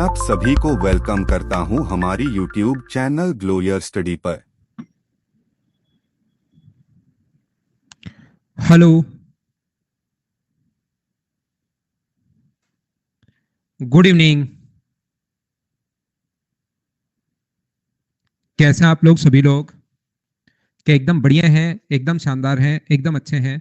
आप सभी को वेलकम करता हूं हमारी YouTube चैनल ग्लोयर स्टडी पर। Hello, good evening. कैसे हैं आप लोग सभी लोग? क्या एकदम बढ़िया हैं, एकदम शानदार हैं, एकदम अच्छे हैं?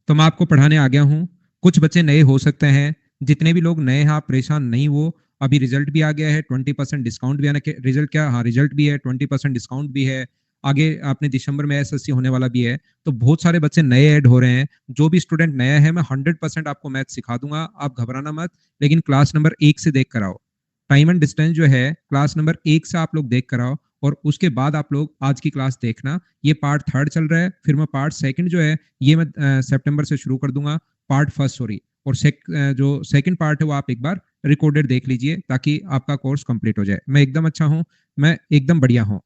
तो मैं आपको पढ़ाने आ गया हूँ। कुछ बच्चे नए हो सकते हैं। जितने भी लोग नए हैं आप परेशान नहीं हो। अभी रिजल्ट भी आ गया है, 20% डिस्काउंट भी आने के रिजल्ट क्या, हाँ रिजल्ट भी है, 20% डिस्काउंट भी है। आगे आपने दिसंबर में एसएससी होने वाला भी है, तो बहुत सारे बच्चे नए ऐड हो रहे हैं। जो भी स्टूडेंट नया है मैं 100% आपको मैथ सिखा दूंगा, आप घबराना मत। लेकिन क्लास नंबर 1 से देख कर आओ। टाइम एंड डिस्टेंस जो है क्लास नंबर 1 से आप लोग देख कर आओ, और उसके बाद आप लोग आज की क्लास देखना। ये पार्ट 3 चल रहा है, फिर मैं पार्ट 2 जो है ये मैं सितंबर से शुरू कर दूंगा। पार्ट 1 सॉरी, और जो सेकंड पार्ट है वो आप एक बार रिकॉर्डेड देख लीजिए ताकि आपका कोर्स कंप्लीट हो जाए। मैं एकदम अच्छा हूँ, मैं एकदम बढ़िया हूँ।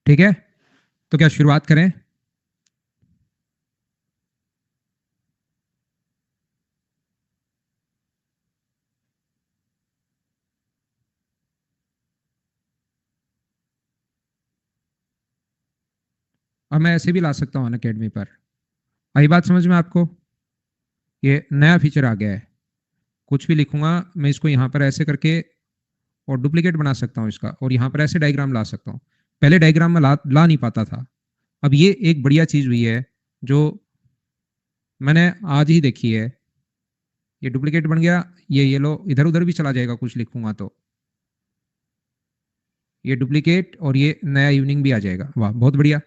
ठीक है, तो क्या शुरुआत करें? अब मैं ऐसे भी ला सकता हूँ अनअकैडमी पर। आई बात समझ में आपको? ये नया फीचर आ गया है। कुछ भी लिखूंगा मैं इसको यहाँ पर ऐसे करके और डुप्लीकेट बना सकता हूँ इसका, और यहाँ पर ऐसे डायग्राम ला सकता हूँ। पहले डायग्राम में ला नहीं पाता था। अब ये एक बढ़िया चीज हुई है जो मैंने आज ही देखी है। ये डुप्लीकेट बन गया। ये लो, इधर उधर भी चला जाएगा कुछ लिखूंगा तो। ये डुप्लीकेट और ये नया इवनिंग भी आ जाएगा। वाह बहुत बढ़िया।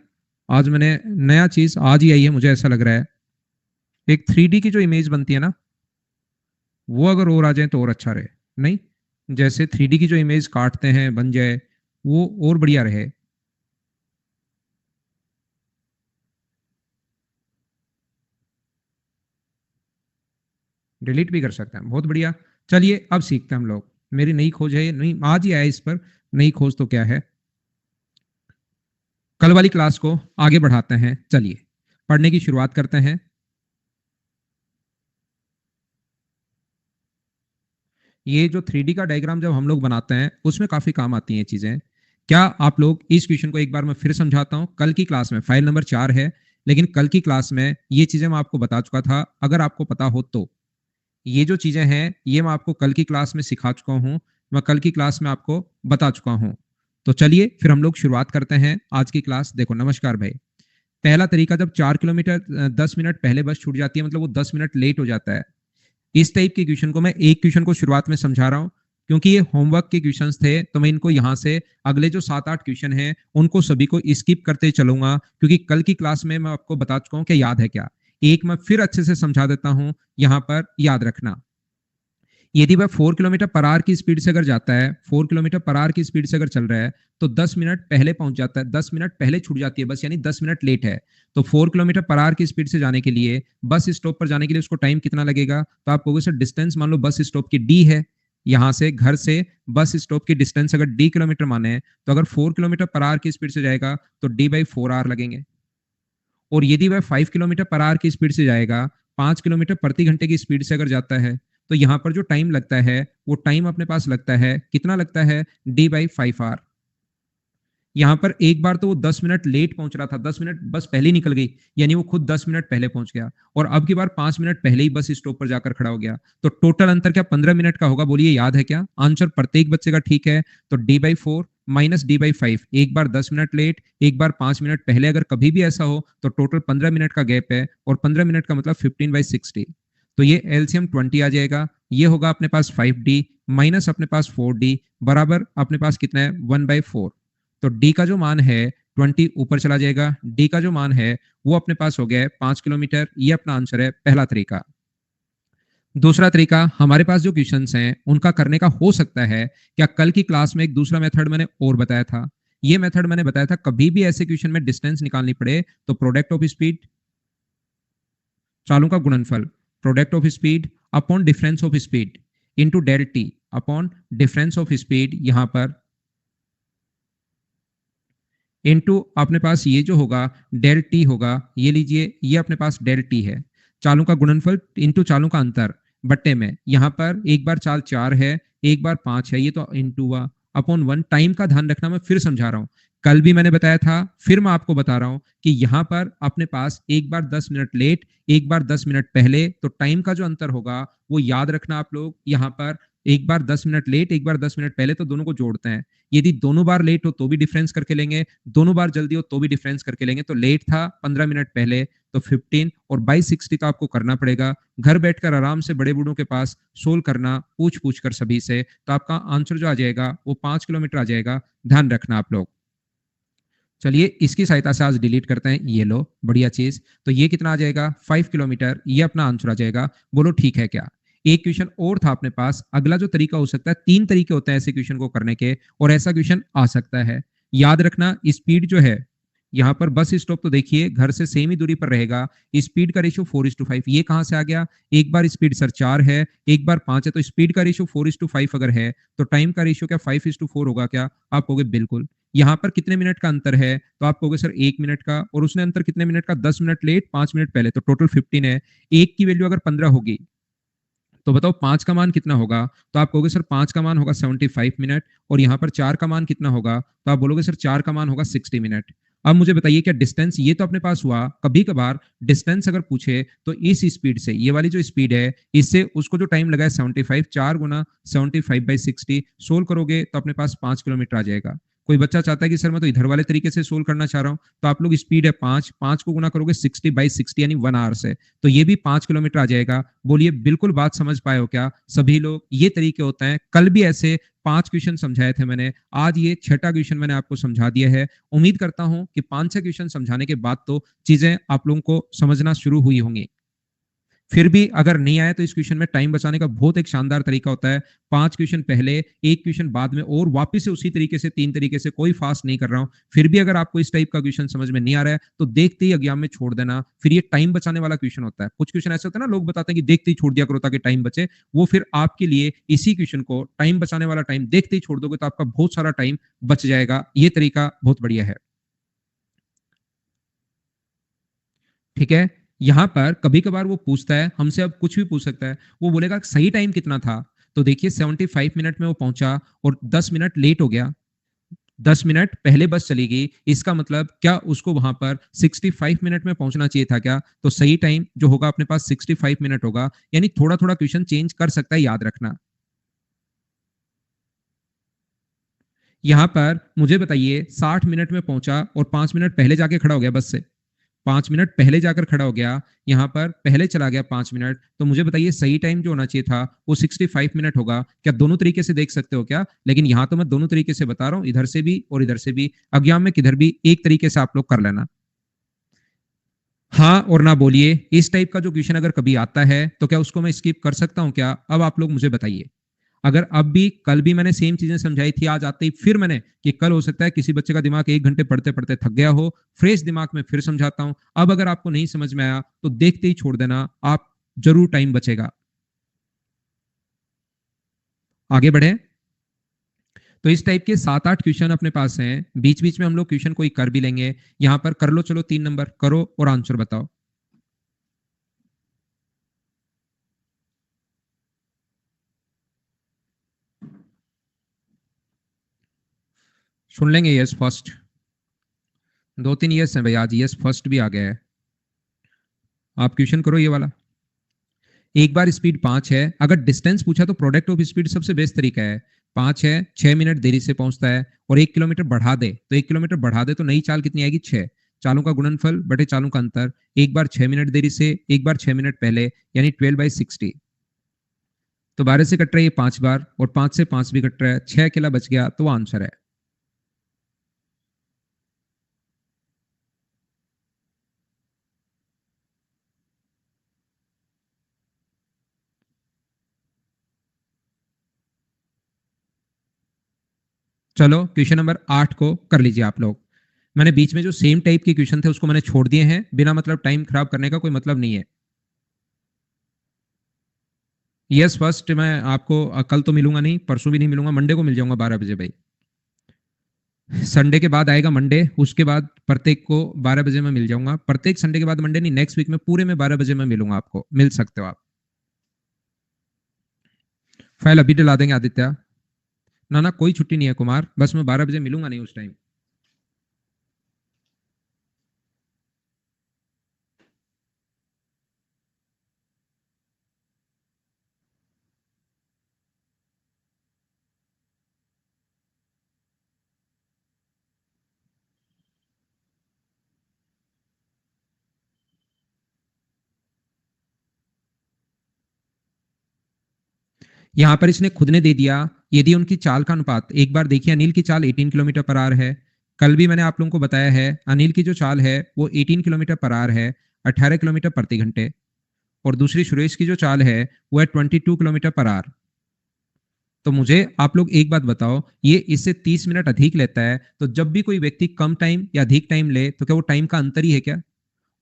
आज मैंने नया चीज आज ही आई है, मुझे ऐसा लग रहा है। एक 3D की जो इमेज बनती है ना, वो अगर और आ जाए तो और अच्छा रहे। नहीं, जैसे 3D की जो इमेज काटते हैं बन जाए, वो और बढ़िया रहे। डिलीट भी कर सकते हैं, बहुत बढ़िया। चलिए अब सीखते हैं हम लोग। मेरी नई खोज है, नहीं आज ही आया इस पर। नई खोज तो क्या है, कल वाली क्लास को आगे बढ़ाते हैं। चलिए पढ़ने की शुरुआत करते हैं। ये जो 3D का डायग्राम जब हम लोग बनाते हैं उसमें काफी काम आती हैं चीजें। क्या आप लोग इस क्वेश्चन को एक बार मैं फिर समझाता हूं। कल की क्लास में फाइल नंबर 4 है, लेकिन कल की क्लास में ये चीजें मैं आपको बता चुका था। अगर आपको पता हो तो ये जो चीजें हैं ये मैं आपको कल की क्लास में सिखा चुका हूं, मैं कल की क्लास में आपको बता चुका हूं। तो चलिए फिर हम लोग शुरुआत करते हैं आज की क्लास। देखो नमस्कार भाई। पहला तरीका, जब 4 किलोमीटर 10 मिनट पहले बस छूट जाती है, मतलब वो 10 मिनट लेट हो जाता है। इस टाइप के क्वेश्चन को मैं एक क्वेश्चन को शुरुआत में समझा रहा हूं, क्योंकि ये होमवर्क के क्वेश्चंस थे, तो मैं इनको यहां से अगले जो 7-8 क्वेश्चन हैं उनको सभी को स्किप करते चलूंगा, क्योंकि कल की क्लास में मैं आपको बता चुका हूं कि याद है क्या। एक मैं फिर अच्छे से समझा देता हूं, यहां पर याद रखना। यदि वह 4 किलोमीटर पर आवर की स्पीड से अगर जाता है, 4 किलोमीटर पर आवर की स्पीड से अगर चल रहा है, तो 10 मिनट पहले पहुंच जाता है, 10 मिनट पहले छूट जाती है बस, यानी 10 मिनट लेट है। तो 4 किलोमीटर पर आवर की स्पीड से जाने के लिए, बस स्टॉप पर जाने के लिए उसको टाइम कितना लगेगा? तो आप कहोगे सर डिस्टेंस मान लो बस स्टॉप की डी है, यहां से घर से बस स्टॉप की डिस्टेंस अगर डी किलोमीटर माने, तो अगर 4 किलोमीटर पर आवर की स्पीड से जाएगा तो D/4 आवर लगेंगे। और यदि वह 5 किलोमीटर पर आवर की स्पीड से जाएगा, 5 किलोमीटर प्रति घंटे की स्पीड से अगर जाता है, तो यहां पर जो टाइम लगता है वो टाइम अपने पास लगता है, कितना लगता है? D/5 our. यहां पर एक बार तो वो 10 मिनट लेट पहुंच रहा था, 10 मिनट बस पहले ही निकल गई, यानी वो खुद 10 मिनट पहले पहुंच गया। और अब की बार 5 मिनट पहले ही बस स्टॉप पर जाकर खड़ा हो गया। तो टोटल अंतर क्या 15 मिनट का होगा? बोलिए याद है क्या? आंसर प्रत्येक बच्चे का ठीक है। तो D/4 माइनस D/5, एक बार 10 मिनट लेट, एक बार 5 मिनट पहले, अगर कभी भी ऐसा हो तो टोटल 15 मिनट का गैप है, और 15 मिनट का मतलब 15/60। तो ये एलसीएम 20 आ जाएगा। ये होगा अपने पास 5D माइनस अपने पास 4D बराबर अपने पास कितना है? 1/4। तो डी का जो मान है 20 ऊपर चला जाएगा। डी का जो मान है वो अपने पास हो गया है 5 किलोमीटर। ये अपना आंसर है पहला तरीका। दूसरा तरीका, हमारे पास जो क्वेश्चंस हैं उनका करने का हो सकता है, क्या कल की क्लास में एक दूसरा मेथड मैंने और बताया था ये मेथड मैंने बताया था, कभी भी ऐसे क्वेश्चन में डिस्टेंस निकालनी पड़े तो प्रोडक्ट ऑफ स्पीड, चालों का गुणनफल, product of speed upon difference of speed into del t upon difference of speed, यहां पर इनटू अपने पास ये जो होगा डेल टी होगा, ये लीजिए ये अपने पास डेल टी है, चालों का गुणनफल इनटू चालों का अंतर बट्टे में, यहां पर एक बार चाल 4 है, एक बार 5 है, ये तो इनटू हुआ अपॉन 1। टाइम का ध्यान रखना, मैं फिर समझा रहा हूं, कल भी मैंने बताया था, फिर मैं आपको बता रहा हूं कि यहां पर अपने पास एक बार 10 मिनट लेट, एक बार 10 मिनट पहले, तो टाइम का जो अंतर होगा वो याद रखना आप लोग। यहां पर एक बार 10 मिनट लेट, एक बार 10 मिनट पहले, तो दोनों को जोड़ते हैं, यदि दोनों बार लेट हो तो भी डिफरेंस करके लेंगे, दोनों बार जल्दी हो तो भी डिफरेंस करके लेंगे। तो लेट था 15 मिनट पहले तो 15, और बाई 60 तो आपको करना पड़ेगा, घर बैठकर आराम से बड़े बूढ़ों के पास सोल्व करना, पूछ पूछ कर सभी से, तो आपका आंसर जो आ जाएगा वो 5 किलोमीटर आ जाएगा, ध्यान रखना आप लोग। चलिए इसकी सहायता से आज डिलीट करते हैं, ये लो बढ़िया चीज, तो ये कितना आ जाएगा 5 किलोमीटर, ये अपना आंसर आ जाएगा। बोलो ठीक है क्या? एक क्वेश्चन और था अपने पास, अगला जो तरीका हो सकता है, 3 तरीके होते हैं ऐसे क्वेश्चन को करने के, और ऐसा क्वेश्चन आ सकता है। याद रखना स्पीड जो है, यहाँ पर बस स्टॉप तो देखिए घर से सेम ही दूरी पर रहेगा, स्पीड का रेशियो 4:5, ये कहां से आ गया? एक बार स्पीड सर 4 है, एक बार 5 है, तो स्पीड का रेशियो 4:5 अगर है तो टाइम का रेशियो क्या 5:4 होगा क्या? आप कहोगे बिल्कुल। यहाँ पर कितने मिनट का अंतर है? तो आप कहोगे सर 1 मिनट का, और उसने अंतर कितने मिनट का? 10 मिनट लेट, 5 मिनट पहले, तो टोटल 15 है। एक की वैल्यू अगर 15 होगी तो बताओ 5 का मान कितना होगा? तो आप कहोगे सर 5 का मान होगा 75 मिनट, और यहाँ पर 4 का मान कितना होगा? तो आप बोलोगे सर 4 का मान होगा 60 मिनट। अब मुझे बताइए क्या डिस्टेंस, ये तो अपने पास हुआ, कभी कभार डिस्टेंस अगर पूछे तो इस स्पीड से, ये वाली जो स्पीड है, इससे उसको जो टाइम लगा है 75, 4 गुना 75/60, सोल्व करोगे तो अपने पास 5 किलोमीटर आ जाएगा। कोई बच्चा चाहता है कि सर मैं तो इधर वाले तरीके से सोल्व करना चाह रहा हूँ, तो आप लोग स्पीड है 5, 5 को गुना करोगे 60/60 यानी 1 आवर से, तो ये भी 5 किलोमीटर आ जाएगा। बोलिए बिल्कुल बात समझ पाए हो क्या सभी लोग? ये तरीके होते हैं, कल भी ऐसे 5 क्वेश्चन समझाए थे मैंने, आज ये छठा क्वेश्चन मैंने आपको समझा दिया है। उम्मीद करता हूं कि 5-6 क्वेश्चन समझाने के बाद तो चीजें आप लोगों को समझना शुरू हुई होंगी। फिर भी अगर नहीं आया तो इस क्वेश्चन में टाइम बचाने का बहुत एक शानदार तरीका होता है, 5 क्वेश्चन पहले, एक क्वेश्चन बाद में, और वापस से उसी तरीके से 3 तरीके से, कोई फास्ट नहीं कर रहा हूं। फिर भी अगर आपको इस टाइप का क्वेश्चन समझ में नहीं आ रहा है तो देखते ही एग्जाम में छोड़ देना, फिर ये टाइम बचाने वाला क्वेश्चन होता है। कुछ क्वेश्चन ऐसे होते हैं ना, लोग बताते हैं कि देखते ही छोड़ दिया करो ताकि टाइम बचे, वो फिर आपके लिए इसी क्वेश्चन को टाइम बचाने वाला, टाइम देखते ही छोड़ दोगे तो आपका बहुत सारा टाइम बच जाएगा। ये तरीका बहुत बढ़िया है। ठीक है, यहां पर कभी कभार वो पूछता है हमसे, अब कुछ भी पूछ सकता है, वो बोलेगा सही टाइम कितना था? तो देखिए 75 मिनट में वो पहुंचा और 10 मिनट लेट हो गया, 10 मिनट पहले बस चली गई, इसका मतलब क्या उसको वहां पर 65 मिनट में पहुंचना चाहिए था क्या? तो सही टाइम जो होगा अपने पास 65 मिनट होगा, यानी थोड़ा थोड़ा क्वेश्चन चेंज कर सकता है, याद रखना। यहां पर मुझे बताइए 60 मिनट में पहुंचा और 5 मिनट पहले जाके खड़ा हो गया बस से, 5 मिनट पहले जाकर खड़ा हो गया, यहाँ पर पहले चला गया 5 मिनट, तो मुझे बताइए सही टाइम जो होना चाहिए था वो 65 मिनट होगा क्या? दोनों तरीके से देख सकते हो क्या? लेकिन यहाँ तो मैं दोनों तरीके से बता रहा हूँ, इधर से भी और इधर से भी, एग्जाम में किधर भी एक तरीके से आप लोग कर लेना। हाँ और ना बोलिए, इस टाइप का जो क्वेश्चन अगर कभी आता है तो क्या उसको मैं स्किप कर सकता हूँ क्या? अब आप लोग मुझे बताइए। अगर अब भी, कल भी मैंने सेम चीजें समझाई थी, आज आते ही फिर मैंने, कि कल हो सकता है किसी बच्चे का दिमाग 1 घंटे पढ़ते पढ़ते थक गया हो, फ्रेश दिमाग में फिर समझाता हूं। अब अगर आपको नहीं समझ में आया तो देखते ही छोड़ देना, आप जरूर टाइम बचेगा। आगे बढ़े, तो इस टाइप के 7-8 क्वेश्चन अपने पास हैं, बीच बीच में हम लोग क्वेश्चन कोई कर भी लेंगे। यहां पर कर लो, चलो 3 नंबर करो और आंसर बताओ। सुन लेंगे यस फर्स्ट, 2-3 यस है भाई, आज यस फर्स्ट भी आ गया है। आप क्वेश्चन करो ये वाला। एक बार स्पीड 5 है, अगर डिस्टेंस पूछा तो प्रोडक्ट ऑफ स्पीड सबसे बेस्ट तरीका है। 5 है, 6 मिनट देरी से पहुंचता है, और 1 किलोमीटर बढ़ा दे, तो 1 किलोमीटर बढ़ा दे तो नई चाल कितनी आएगी? 6, चालों का गुणनफल बटे चालों का अंतर, एक बार 6 मिनट देरी से, एक बार 6 मिनट पहले, यानी 12/60। तो 12 से कट रहा है ये 5 बार, और 5 से 5 भी कट रहा है, 6 अकेला बच गया, तो वो आंसर है। चलो क्वेश्चन नंबर 8 को कर लीजिए आप लोग। मैंने बीच में जो सेम टाइप के क्वेश्चन थे उसको मैंने छोड़ दिए हैं, बिना मतलब टाइम खराब करने का कोई मतलब नहीं है। यस फर्स्ट मैं आपको कल तो मिलूंगा नहीं, परसों भी नहीं मिलूंगा, मंडे को मिल जाऊंगा 12 बजे भाई। संडे के बाद आएगा मंडे, उसके बाद प्रत्येक को 12 बजे मैं मिल जाऊंगा। प्रत्येक संडे के बाद मंडे नहीं, नेक्स्ट वीक में पूरे में 12 बजे मैं मिलूंगा आपको, मिल सकते हो आप। फाइल अभी दिला देंगे आदित्य। ना ना कोई छुट्टी नहीं है कुमार, बस मैं 12 बजे मिलूंगा नहीं उस टाइम। यहां पर इसने खुद ने दे दिया, यदि उनकी चाल का अनुपात, एक बार देखिए अनिल की चाल 18 किलोमीटर पर आवर है। कल भी मैंने आप लोगों को बताया है अनिल की जो चाल है वो 18 किलोमीटर पर आवर है, 18 किलोमीटर प्रति घंटे। और दूसरी सुरेश की जो चाल है वो है 22 किलोमीटर पर आवर। तो मुझे आप लोग एक बात बताओ, ये इससे 30 मिनट अधिक लेता है, तो जब भी कोई व्यक्ति कम टाइम या अधिक टाइम ले तो क्या वो टाइम का अंतर ही है क्या?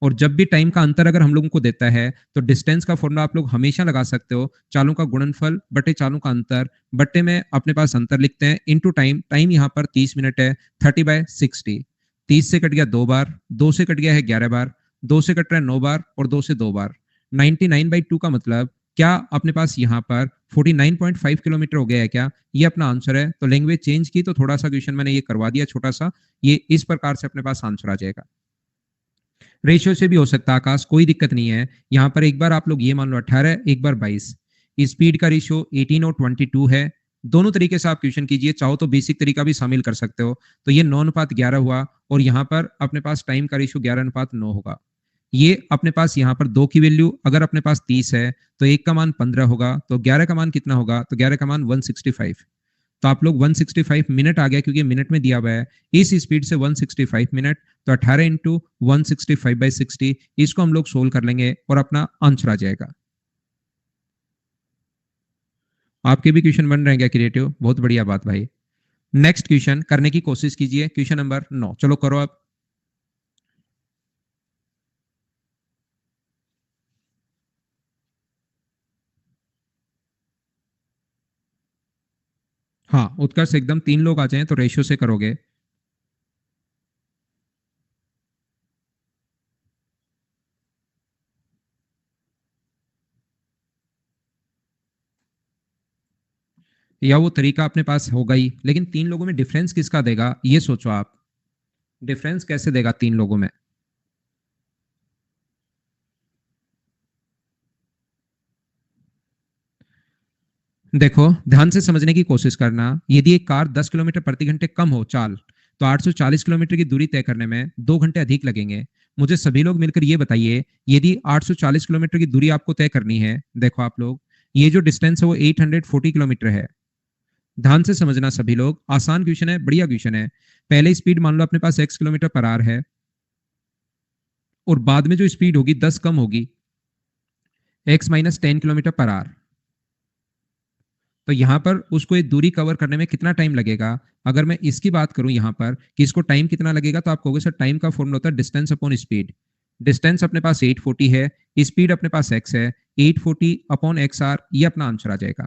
और जब भी टाइम का अंतर अगर हम लोगों को देता है तो डिस्टेंस का फॉर्मूला आप लोग हमेशा लगा सकते हो, चालों का गुणनफल बटे चालों का अंतर, बट्टे में अपने पास अंतर लिखते हैं इनटू टाइम। टाइम यहाँ पर 30 मिनट है, 30/60। 30 से कट गया 2 बार, 2 से कट गया है 11 बार, 2 से कट रहा है 9 बार और 2 से 2 बार। 99/2 का मतलब क्या अपने पास यहाँ पर 49.5 किलोमीटर हो गया है क्या? ये अपना आंसर है। तो लैंग्वेज चेंज की तो थोड़ा सा क्वेश्चन मैंने ये करवा दिया छोटा सा, ये इस प्रकार से अपने पास आंसर आ जाएगा। रेशियो से भी हो सकता है आकाश, कोई दिक्कत नहीं है। यहाँ पर एक बार आप लोग ये मान लो 18, एक बार 22। स्पीड का रेशियो 18 और 22 है। दोनों तरीके से आप क्वेश्चन कीजिए, चाहो तो बेसिक तरीका भी शामिल कर सकते हो। तो ये 9:11 हुआ और यहाँ पर अपने पास टाइम का रेशियो 11:9 होगा। ये अपने पास यहाँ पर 2 की वैल्यू अगर अपने पास 30 है तो 1 का मान 15 होगा, तो 11 का मान कितना होगा? तो 11 का मान 165। तो आप लोग 165 मिनट आ गया क्योंकि मिनट में दिया हुआ है। इस स्पीड से 165 मिनट, तो 18 इंटू 165/60, इसको हम लोग सोल्व कर लेंगे और अपना आंसर आ जाएगा। आपके भी क्वेश्चन बन रहे हैं क्या क्रिएटिव? बहुत बढ़िया बात भाई। नेक्स्ट क्वेश्चन करने की कोशिश कीजिए, क्वेश्चन नंबर 9, चलो करो आप। हाँ उत्कर्ष एकदम, 3 लोग आ जाएं तो रेशियो से करोगे। या वो तरीका अपने पास होगा ही, लेकिन 3 लोगों में डिफरेंस किसका देगा ये सोचो आप। डिफरेंस कैसे देगा 3 लोगों में? देखो ध्यान से समझने की कोशिश करना। यदि एक कार 10 किलोमीटर प्रति घंटे कम हो चाल, तो 840 किलोमीटर की दूरी तय करने में 2 घंटे अधिक लगेंगे। मुझे सभी लोग मिलकर ये बताइए, यदि 840 किलोमीटर की दूरी आपको तय करनी है, देखो आप लोग ये जो डिस्टेंस है वो 840 किलोमीटर है। ध्यान से समझना सभी लोग, आसान क्वेश्चन है, बढ़िया क्वेश्चन है। पहले स्पीड मान लो अपने पास x किलोमीटर पर आवर है, और बाद में जो स्पीड होगी 10 कम होगी, x - 10 किलोमीटर पर आवर। तो यहाँ पर उसको एक दूरी कवर करने में कितना टाइम लगेगा? अगर मैं इसकी बात करूं यहाँ पर कि इसको टाइम कितना लगेगा, तो आप कहोगे सर टाइम का फॉर्मूला होता है डिस्टेंस अपॉन स्पीड। डिस्टेंस अपने पास 840 है, स्पीड अपने पास x है, 840 अपॉन एक्स आर, ये अपना आंसर आ जाएगा।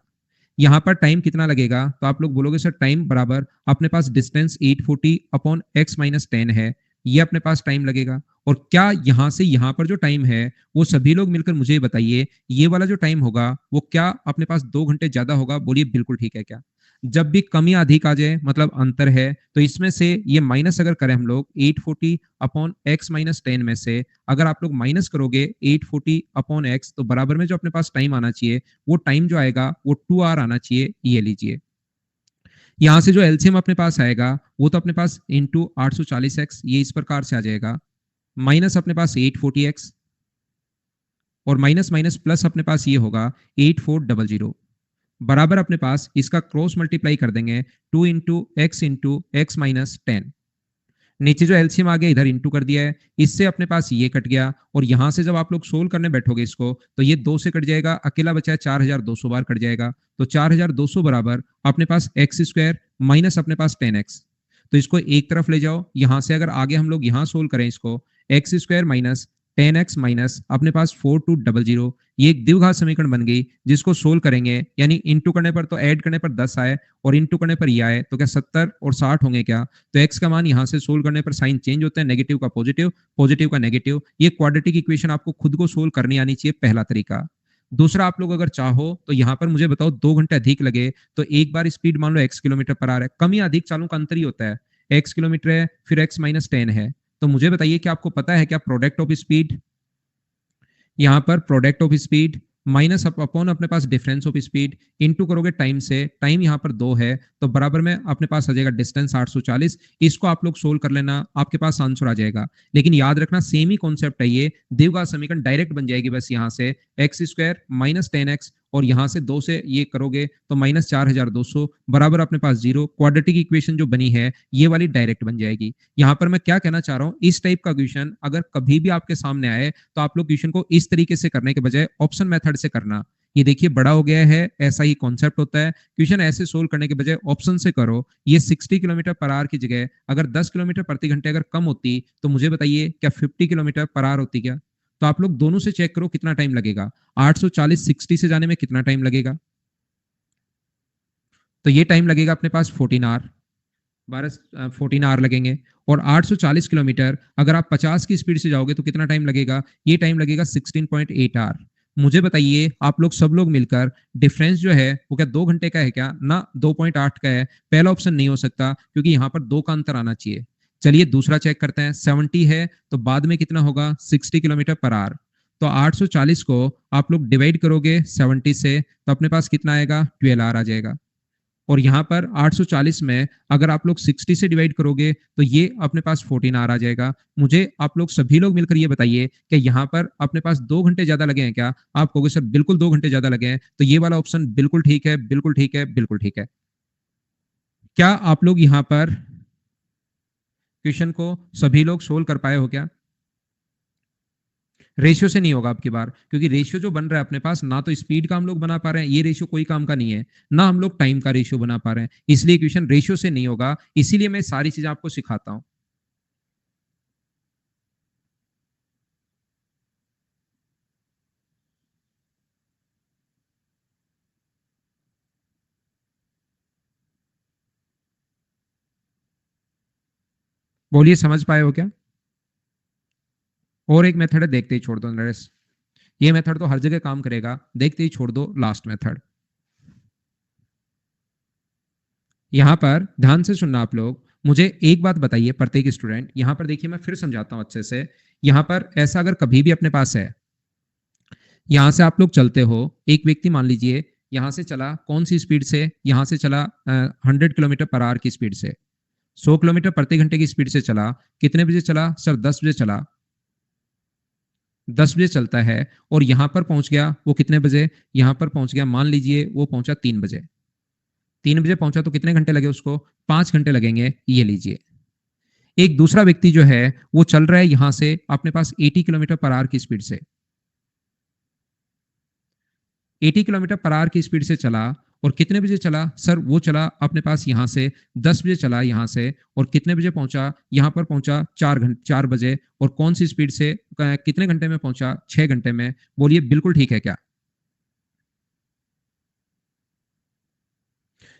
यहाँ पर टाइम कितना लगेगा, तो आप लोग बोलोगे सर टाइम बराबर अपने पास डिस्टेंस 840 अपॉन x - 10 है, ये अपने पास टाइम लगेगा। और क्या यहां से यहां पर जो टाइम है वो सभी लोग मिलकर मुझे बताइए, ये वाला जो टाइम होगा वो क्या अपने पास 2 घंटे ज्यादा होगा? बोलिए बिल्कुल ठीक है क्या? जब भी कमी अधिक आ जाए मतलब अंतर है, तो इसमें से ये माइनस अगर करें हम लोग 840 अपॉन x - 10 में से, अगर आप लोग माइनस करोगे 840 अपॉन x, तो बराबर में जो अपने पास टाइम आना चाहिए, वो टाइम जो आएगा वो 2 आवर आना चाहिए। ये लीजिए, यहां से जो एलसीएम अपने पास आएगा वो तो अपने पास इंटू 840x, ये इस प्रकार से आ जाएगा, माइनस अपने पास 840x, और माइनस माइनस प्लस अपने पास ये होगा 8400, बराबर अपने पास इसका क्रॉस मल्टीप्लाई कर देंगे 2 इंटू एक्स - 10। नीचे जो एलसीएम आ गया इधर इंटू कर दिया है, इससे अपने पास ये कट गया और यहां से जब आप लोग सोल्व करने बैठोगे इसको तो ये 2 से कट जाएगा, अकेला बचा है 4200 बार कट जाएगा। तो 4200 बराबर अपने पास एक्स स्क्वायर माइनस अपने पास 10x। तो इसको एक तरफ ले जाओ, यहां से अगर आगे हम लोग यहां सोल्व करें इसको, x square minus 10x minus अपने पास 4200, ये एक द्विघात समीकरण बन गई जिसको सोल्व करेंगे, यानी इंटू करने पर तो ऐड करने पर 10 आए और इंटू करने पर ये आए, तो क्या 70 और 60 होंगे क्या? तो x का मान यहां से सोल्व करने पर साइन चेंज होता है, नेगेटिव का पॉजिटिव, पॉजिटिव का नेगेटिव। ये क्वाड्रेटिक इक्वेशन आपको खुद को सोल्व करनी आनी चाहिए, पहला तरीका। दूसरा, आप लोग अगर चाहो तो यहां पर मुझे बताओ 2 घंटे अधिक लगे तो एक बार स्पीड मान लो x किलोमीटर पर आर है, कम या अधिक चालों का अंतर ही होता है, x किलोमीटर है फिर x माइनस 10 है। तो मुझे बताइए कि आपको पता है क्या प्रोडक्ट ऑफ स्पीड, यहां पर product of speed minus upon अपने पास डिफरेंस ऑफ स्पीड इंटू करोगे टाइम से, टाइम यहां पर 2 है तो बराबर में अपने पास आ जाएगा डिस्टेंस 840। इसको आप लोग सोल्व कर लेना, आपके पास आंसर आ जाएगा। लेकिन याद रखना सेम ही कॉन्सेप्ट है, ये द्विघात समीकरण डायरेक्ट बन जाएगी बस यहां से एक्स स्क्वायर माइनस 10x और यहां से 2 से ये करोगे तो माइनस 4200 बराबर अपने पास 0। क्वाड्रेटिक इक्वेशन जो बनी है ये वाली डायरेक्ट बन जाएगी। यहां पर मैं क्या कहना चाह रहा हूं, इस टाइप का क्वेश्चन अगर कभी भी आपके सामने आए तो आप लोग क्वेश्चन को इस तरीके से करने के बजाय ऑप्शन मेथड से करना। ये देखिए बड़ा हो गया है, ऐसा ही कॉन्सेप्ट होता है, क्वेश्चन ऐसे सोल्व करने के बजाय ऑप्शन से करो। ये 60 किलोमीटर पर आवर की जगह अगर 10 किलोमीटर प्रति घंटे अगर कम होती तो मुझे बताइए क्या 50 किलोमीटर पर आवर होती क्या? तो आप लोग दोनों से चेक करो कितना टाइम लगेगा, 840 60 से जाने में कितना टाइम लगेगा? तो ये टाइम लगेगा अपने पास 14 आवर, 14 आवर लगेंगे। और 840 किलोमीटर अगर आप 50 की स्पीड से जाओगे तो कितना टाइम लगेगा? ये टाइम लगेगा 16.8 आवर। मुझे बताइए आप लोग सब लोग मिलकर डिफरेंस जो है वो क्या 2 घंटे का है क्या? ना, 2.8 का है। पहला ऑप्शन नहीं हो सकता क्योंकि यहां पर 2 का अंतर आना चाहिए। चलिए दूसरा चेक करते हैं, 70 है तो बाद में कितना होगा? 60 किलोमीटर पर आवर। तो 840 को आप लोग डिवाइड करोगे 70 से तो अपने पास कितना आएगा? 12 आवर आ जाएगा। और यहां पर 840 में अगर आप लोग 60 से डिवाइड करोगे तो ये अपने पास 14 आवर आ जाएगा। मुझे आप लोग सभी लोग मिलकर ये बताइए कि यहां पर अपने पास 2 घंटे ज्यादा लगे हैं क्या? आप कहोगे सर बिल्कुल 2 घंटे ज्यादा लगे हैं, तो ये वाला ऑप्शन बिल्कुल ठीक है, बिल्कुल ठीक है, बिल्कुल ठीक है। क्या आप लोग यहां पर क्वेश्चन को सभी लोग सोल्व कर पाए हो क्या? रेशियो से नहीं होगा आपकी बार, क्योंकि रेशियो जो बन रहा है अपने पास, ना तो स्पीड का हम लोग बना पा रहे हैं, ये रेशियो कोई काम का नहीं है, ना हम लोग टाइम का रेशियो बना पा रहे हैं, इसलिए क्वेश्चन रेशियो से नहीं होगा। इसीलिए मैं सारी चीजें आपको सिखाता हूं। बोलिए समझ पाए हो क्या? और एक मेथड है, देखते ही छोड़ दो नरेश, ये मेथड तो हर जगह काम करेगा, देखते ही छोड़ दो लास्ट मेथड। यहां पर ध्यान से सुनना आप लोग, मुझे एक बात बताइए प्रत्येक स्टूडेंट, यहां पर देखिए मैं फिर समझाता हूं अच्छे से। यहां पर ऐसा अगर कभी भी अपने पास है, यहां से आप लोग चलते हो, एक व्यक्ति मान लीजिए यहां से चला कौन सी स्पीड से? यहां से चला 100 किलोमीटर पर आवर की स्पीड से, 100 किलोमीटर प्रति घंटे की स्पीड से चला। कितने बजे चला सर? 10 बजे चला, 10 बजे चलता है और यहां पर पहुंच गया वो कितने बजे? यहां पर पहुंच गया मान लीजिए वो पहुंचा 3 बजे। 3 बजे पहुंचा तो कितने घंटे लगे उसको? 5 घंटे लगेंगे, ये लीजिए। एक दूसरा व्यक्ति जो है वो चल रहा है यहां से अपने पास 80 किलोमीटर पर आवर की स्पीड से, 80 किलोमीटर पर आवर की स्पीड से चला और कितने बजे चला सर? वो चला अपने पास यहां से 10 बजे चला यहां से और कितने बजे पहुंचा? यहां पर पहुंचा 4 बजे। और कौन सी स्पीड से कितने घंटे में पहुंचा? 6 घंटे में। बोलिए बिल्कुल ठीक है क्या?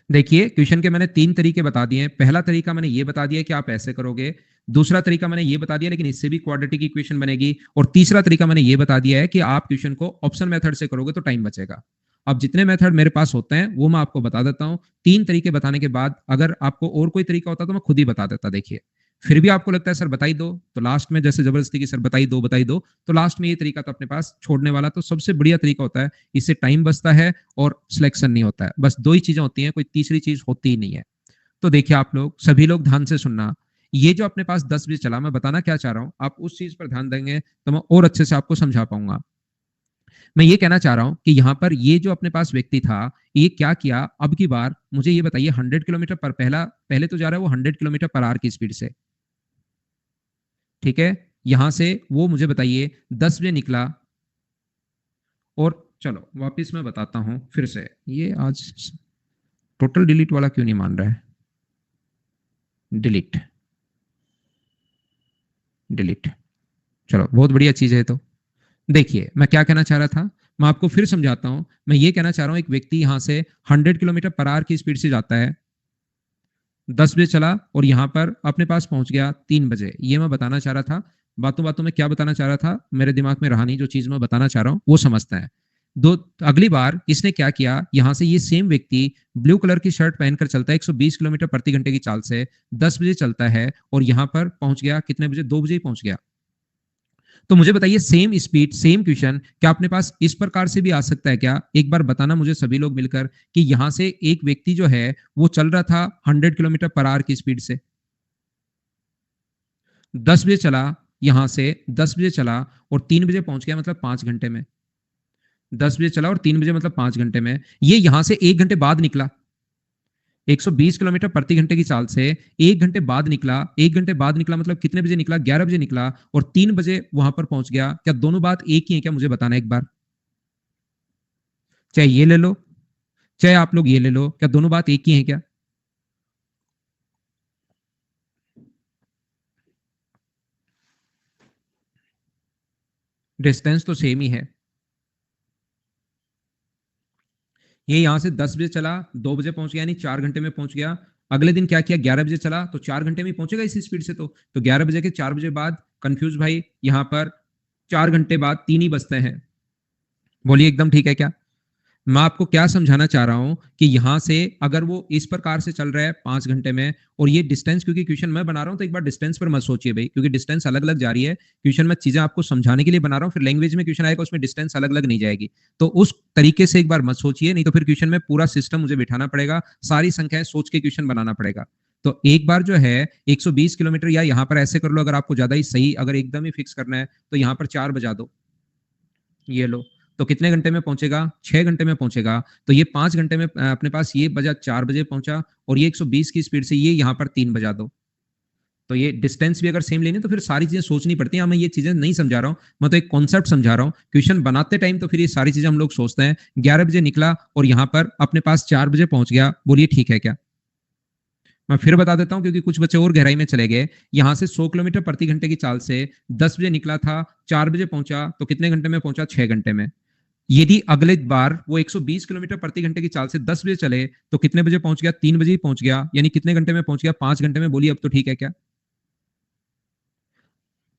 देखिए क्वेश्चन के मैंने 3 तरीके बता दिए हैं। पहला तरीका मैंने ये बता दिया कि आप ऐसे करोगे, दूसरा तरीका मैंने ये बता दिया लेकिन इससे भी क्वाड्रेटिक इक्वेशन बनेगी, और तीसरा तरीका मैंने ये बता दिया है कि आप क्वेश्चन को ऑप्शन मेथड से करोगे तो टाइम बचेगा। अब जितने मेथड मेरे पास होते हैं वो मैं आपको बता देता हूं। 3 तरीके बताने के बाद अगर आपको और कोई तरीका होता तो मैं खुद ही बता देता। देखिए फिर भी आपको लगता है सर बताई दो, तो लास्ट में जैसे जबरदस्ती की सर बताई दो बताई दो, तो लास्ट में ये तरीका तो अपने पास छोड़ने वाला तो सबसे बढ़िया तरीका होता है। इससे टाइम बचता है और सिलेक्शन नहीं होता है। बस 2 ही चीजें होती हैं, कोई तीसरी चीज होती ही नहीं है। तो देखिए आप लोग सभी लोग ध्यान से सुनना, ये जो अपने पास 10 बजे चला, मैं बताना क्या चाह रहा हूं, आप उस चीज पर ध्यान देंगे तो मैं और अच्छे से आपको समझा पाऊंगा। मैं ये कहना चाह रहा हूं कि यहां पर ये जो अपने पास व्यक्ति था, ये क्या किया अब की बार? मुझे ये बताइए 100 किलोमीटर पर, पहले तो जा रहा है वो 100 किलोमीटर पर आवर की स्पीड से, ठीक है, यहां से वो मुझे बताइए 10 बजे निकला, और चलो वापस मैं बताता हूं फिर से, ये आज टोटल डिलीट वाला क्यों नहीं मान रहा है, डिलीट, डिलीट, चलो बहुत बढ़िया चीज है। तो देखिए मैं क्या कहना चाह रहा था, मैं आपको फिर समझाता हूं। मैं ये कहना चाह रहा हूं एक व्यक्ति यहां से 100 किलोमीटर पर आवर की स्पीड से जाता है, 10 बजे चला और यहां पर अपने पास पहुंच गया 3 बजे। ये मैं बताना चाह रहा था, बातों बातों में क्या बताना चाह रहा था मेरे दिमाग में रहा नहीं, जो चीज मैं बताना चाह रहा हूं वो समझता है। दो, अगली बार इसने क्या किया, यहां से ये सेम व्यक्ति ब्लू कलर की शर्ट पहनकर चलता है 120 किलोमीटर प्रति घंटे की चाल से, 10 बजे चलता है और यहां पर पहुंच गया कितने बजे, 2 बजे ही पहुंच गया। तो मुझे बताइए सेम स्पीड सेम क्वेश्चन क्या अपने पास इस प्रकार से भी आ सकता है क्या, एक बार बताना मुझे सभी लोग मिलकर, कि यहां से एक व्यक्ति जो है वो चल रहा था 100 किलोमीटर पर आवर की स्पीड से, 10 बजे चला, यहां से 10 बजे चला और 3 बजे पहुंच गया, मतलब 5 घंटे में। 10 बजे चला और 3 बजे मतलब 5 घंटे में। ये यहां से 1 घंटे बाद निकला, 120 किलोमीटर प्रति घंटे की चाल से 1 घंटे बाद निकला। 1 घंटे बाद निकला मतलब कितने बजे निकला, 11 बजे निकला और 3 बजे वहां पर पहुंच गया। क्या दोनों बात एक ही है क्या, मुझे बताना एक बार। चाहे ये ले लो, चाहे आप लोग ये ले लो, क्या दोनों बात एक ही है क्या। डिस्टेंस तो सेम ही है। ये यहां से 10 बजे चला, 2 बजे पहुंच गया, यानी 4 घंटे में पहुंच गया। अगले दिन क्या किया, 11 बजे चला तो 4 घंटे में ही पहुंचेगा इसी स्पीड से। तो 11 बजे के 4 बजे बाद, कंफ्यूज भाई, यहां पर 4 घंटे बाद 3 ही बजते हैं। बोलिए एकदम ठीक है क्या। मैं आपको क्या समझाना चाह रहा हूं कि यहां से अगर वो इस प्रकार से चल रहा है 5 घंटे में, और ये डिस्टेंस, क्योंकि क्वेश्चन मैं बना रहा हूं तो एक बार डिस्टेंस पर मत सोचिए भाई, क्योंकि डिस्टेंस अलग अलग जा रही है। क्वेश्चन में चीजें आपको समझाने के लिए बना रहा हूं, फिर लैंग्वेज में क्वेश्चन आएगा उसमें डिस्टेंस अलग अलग नहीं जाएगी। तो उस तरीके से एक बार मत सोचिए, नहीं तो फिर क्वेश्चन में पूरा सिस्टम मुझे बिठाना पड़ेगा, सारी संख्याएं सोच के क्वेश्चन बनाना पड़ेगा। तो एक बार जो है 120 किलोमीटर, या यहां पर ऐसे कर लो अगर आपको ज्यादा ही सही, अगर एकदम ही फिक्स करना है तो यहां पर 4 बजा दो, ये लो। तो कितने घंटे में पहुंचेगा, 6 घंटे में पहुंचेगा। तो ये 5 घंटे में अपने पास ये बजा 4 बजे पहुंचा, और ये 120 की स्पीड से ये यहां पर 3 बजा दो। तो ये डिस्टेंस भी अगर सेम लेनी तो फिर सारी चीजें सोचनी पड़ती हैं। मैं ये चीजें नहीं समझा रहा हूं, मैं तो एक कॉन्सेप्ट समझा रहा हूं। क्वेश्चन बनाते टाइम तो फिर ये सारी चीजें हम लोग सोचते हैं। 11 बजे निकला और यहां पर अपने पास 4 बजे पहुंच गया, बोलिए ठीक है क्या। मैं फिर बता देता हूं क्योंकि कुछ बच्चे और गहराई में चले गए। यहां से 100 किलोमीटर प्रति घंटे की चाल से 10 बजे निकला था, 4 बजे पहुंचा, तो कितने घंटे में पहुंचा, 6 घंटे में। यदि अगले बार वो 120 किलोमीटर प्रति घंटे की चाल से 10 बजे चले तो कितने बजे पहुंच गया, 3 बजे ही पहुंच गया, यानी कितने घंटे में पहुंच गया, 5 घंटे में। बोलिए अब तो ठीक है क्या।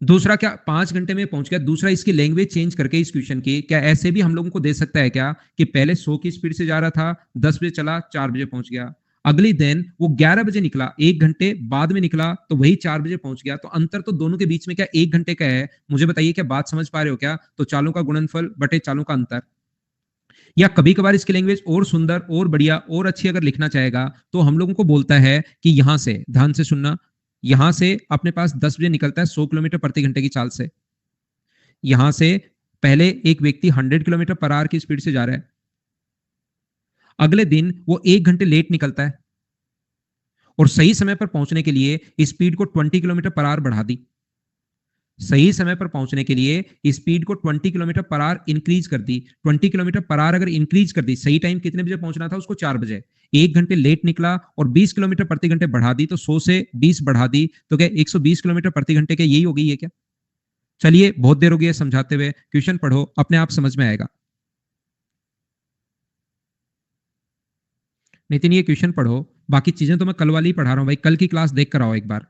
दूसरा क्या, 5 घंटे में पहुंच गया। दूसरा, इसकी लैंग्वेज चेंज करके इस क्वेश्चन की, क्या ऐसे भी हम लोगों को दे सकता है क्या, कि पहले 100 की स्पीड से जा रहा था, 10 बजे चला, 4 बजे पहुंच गया। अगली दिन वो 11 बजे निकला, 1 घंटे बाद में निकला, तो वही 4 बजे पहुंच गया। तो अंतर तो दोनों के बीच में क्या 1 घंटे का है। मुझे बताइए क्या बात समझ पा रहे हो क्या। तो चालों का गुणनफल बटे चालों का अंतर। या कभी कभार इसकी लैंग्वेज और सुंदर और बढ़िया और अच्छी अगर लिखना चाहेगा तो हम लोगों को बोलता है कि यहां से, ध्यान से सुनना, यहां से अपने पास 10 बजे निकलता है 100 किलोमीटर प्रति घंटे की चाल से। यहां से पहले एक व्यक्ति 100 किलोमीटर पर आवर की स्पीड से जा रहा है, अगले दिन वो 1 घंटे लेट निकलता है और सही समय पर पहुंचने के लिए स्पीड को 20 किलोमीटर पर आवर बढ़ा दी। सही समय पर पहुंचने के लिए स्पीड को 20 किलोमीटर पर आवर इंक्रीज कर दी। 20 किलोमीटर पर आवर अगर इंक्रीज कर दी, सही टाइम कितने बजे पहुंचना था उसको, 4 बजे। 1 घंटे लेट निकला और 20 किलोमीटर प्रति घंटे बढ़ा दी, तो 100 से 20 बढ़ा दी, तो क्या 120 किलोमीटर प्रति घंटे के यही हो गई है क्या। चलिए बहुत देर हो गई है समझाते हुए, क्वेश्चन पढ़ो, अपने आप समझ में आएगा। नितिन ये क्वेश्चन पढ़ो, बाकी चीजें तो मैं कल वाली ही पढ़ा रहा हूं भाई, कल की क्लास देख कर आओ एक बार।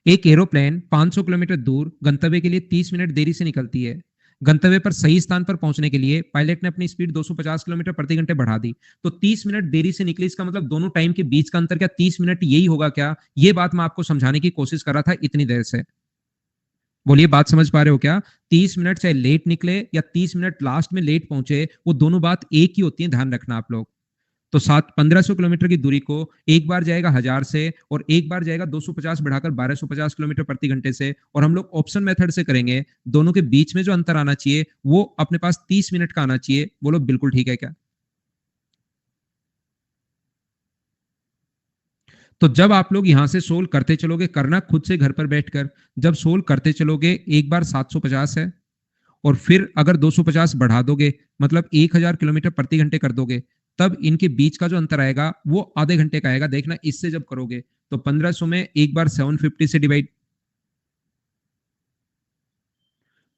एक एरोप्लेन 500 किलोमीटर दूर गंतव्य के लिए 30 मिनट देरी से निकलती है। गंतव्य पर सही स्थान पर पहुंचने के लिए पायलट ने अपनी स्पीड 250 किलोमीटर प्रति घंटे बढ़ा दी। तो 30 मिनट देरी से निकली, इसका मतलब दोनों टाइम के बीच का अंतर क्या 30 मिनट यही होगा क्या। ये बात मैं आपको समझाने की कोशिश कर रहा था इतनी देर से। बोलिए बात समझ पा रहे हो क्या। 30 मिनट चाहे लेट निकले या 30 मिनट लास्ट में लेट पहुंचे, वो दोनों बात एक ही होती है, ध्यान रखना आप लोग। तो 1500 किलोमीटर की दूरी को एक बार जाएगा 1000 से और एक बार जाएगा 250 बढ़ाकर 1250 किलोमीटर प्रति घंटे से, और हम लोग ऑप्शन मेथड से करेंगे। दोनों के बीच में जो अंतर आना चाहिए वो अपने पास 30 मिनट का आना चाहिए। बोलो बिल्कुल ठीक है क्या। तो जब आप लोग यहां से सोल्व करते चलोगे, करना खुद से घर पर बैठकर, जब सोल्व करते चलोगे, एक बार 750 है और फिर अगर 250 बढ़ा दोगे, मतलब 1000 किलोमीटर प्रति घंटे कर दोगे, तब इनके बीच का जो अंतर आएगा वो आधे घंटे का आएगा। देखना इससे जब करोगे तो 1500 में एक बार 750 से डिवाइड,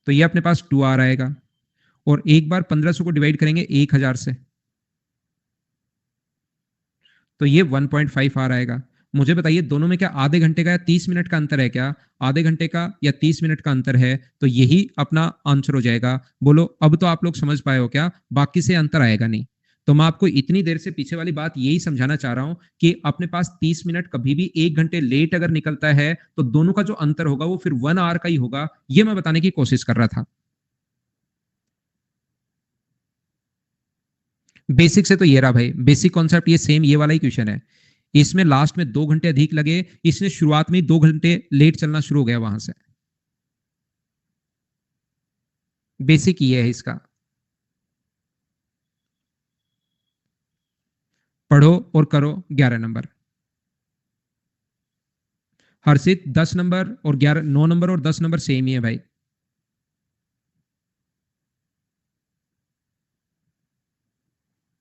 तो ये अपने पास 2 आर आएगा, और एक बार 1500 को डिवाइड करेंगे 1000 से, तो ये 1.5 आर आएगा। मुझे बताइए दोनों में क्या आधे घंटे का या 30 मिनट का अंतर है? क्या आधे घंटे का या 30 मिनट का अंतर है? तो यही अपना आंसर हो जाएगा। बोलो अब तो आप लोग समझ पाए हो क्या? बाकी से अंतर आएगा नहीं। तो मैं आपको इतनी देर से पीछे वाली बात यही समझाना चाह रहा हूं कि अपने पास 30 मिनट कभी भी 1 घंटे लेट अगर निकलता है तो दोनों का जो अंतर होगा वो फिर 1 आवर का ही होगा। ये मैं बताने की कोशिश कर रहा था। बेसिक से तो ये रहा भाई, बेसिक कॉन्सेप्ट ये सेम, ये वाला ही क्वेश्चन है। इसमें लास्ट में 2 घंटे अधिक लगे, इसने शुरुआत में 2 घंटे लेट चलना शुरू हो गया वहां से। बेसिक ये है इसका। पढ़ो और करो। 11 नंबर। हर्षित 10 नंबर और 11, 9 नंबर और 10 नंबर सेम ही है भाई।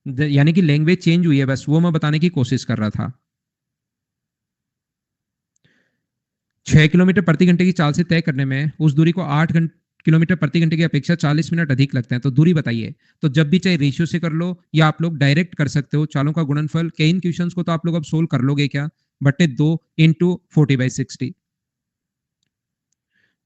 यानी कि लैंग्वेज चेंज हुई है, बस वो मैं बताने की कोशिश कर रहा था। 6 किलोमीटर प्रति घंटे की चाल से तय करने में उस दूरी को 8 किलोमीटर प्रति घंटे की अपेक्षा 40 मिनट अधिक लगते हैं। तो दूरी बताइए। तो जब भी चाहे रेशियो से कर लो या आप लोग डायरेक्ट कर सकते हो, चालों का गुणनफल के इन क्वेश्चंस को तो आप लोग अब सोल्व कर लोगे क्या? बटे 2 इंटू 40/60।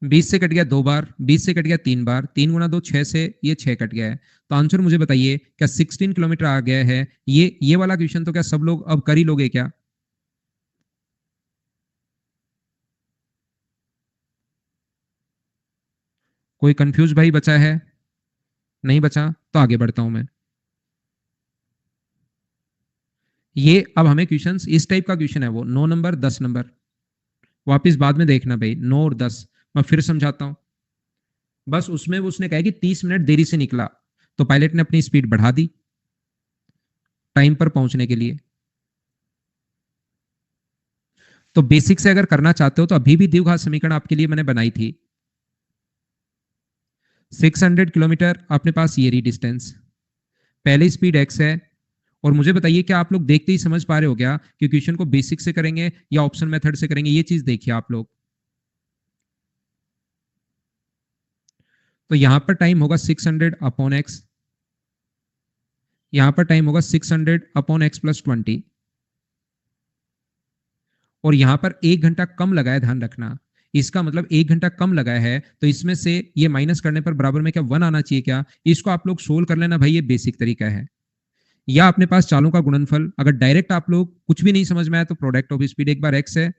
20 से कट गया 2 बार, 20 से कट गया 3 बार, 3 गुना 2 6 से ये 6 कट गया है। तो आंसर मुझे बताइए क्या 16 किलोमीटर आ गया है? ये वाला क्वेश्चन तो क्या सब लोग अब कर ही लोगे क्या? कोई कंफ्यूज भाई बचा है? नहीं बचा तो आगे बढ़ता हूं मैं। ये अब हमें क्वेश्चंस इस टाइप का क्वेश्चन है, वो 9 नंबर 10 नंबर। वापिस बाद में देखना भाई, 9 और 10। मैं फिर समझाता हूं। बस उसमें वो उसने कहा कि 30 मिनट देरी से निकला, तो पायलट ने अपनी स्पीड बढ़ा दी टाइम पर पहुंचने के लिए। तो बेसिक से अगर करना चाहते हो तो अभी भी द्विघात समीकरण आपके लिए मैंने बनाई थी। 600 किलोमीटर अपने पास ये रही डिस्टेंस, पहले स्पीड एक्स है। और मुझे बताइए क्या आप लोग देखते ही समझ पा रहे हो क्या कि क्वेश्चन को बेसिक से करेंगे या ऑप्शन मेथड से करेंगे? ये चीज देखिए आप लोग। तो यहां पर टाइम होगा 600/x, यहां पर टाइम होगा 600/x+20, और यहां पर 1 घंटा कम लगा है, ध्यान रखना। इसका मतलब 1 घंटा कम लगा है, तो इसमें से ये माइनस करने पर बराबर में क्या 1 आना चाहिए क्या? इसको आप लोग सोल्व कर लेना भाई, ये बेसिक तरीका है। या अपने पास चालों का गुणनफल, अगर डायरेक्ट आप लोग कुछ भी नहीं समझ में आया तो प्रोडक्ट ऑफ स्पीड, एक बार एक्स है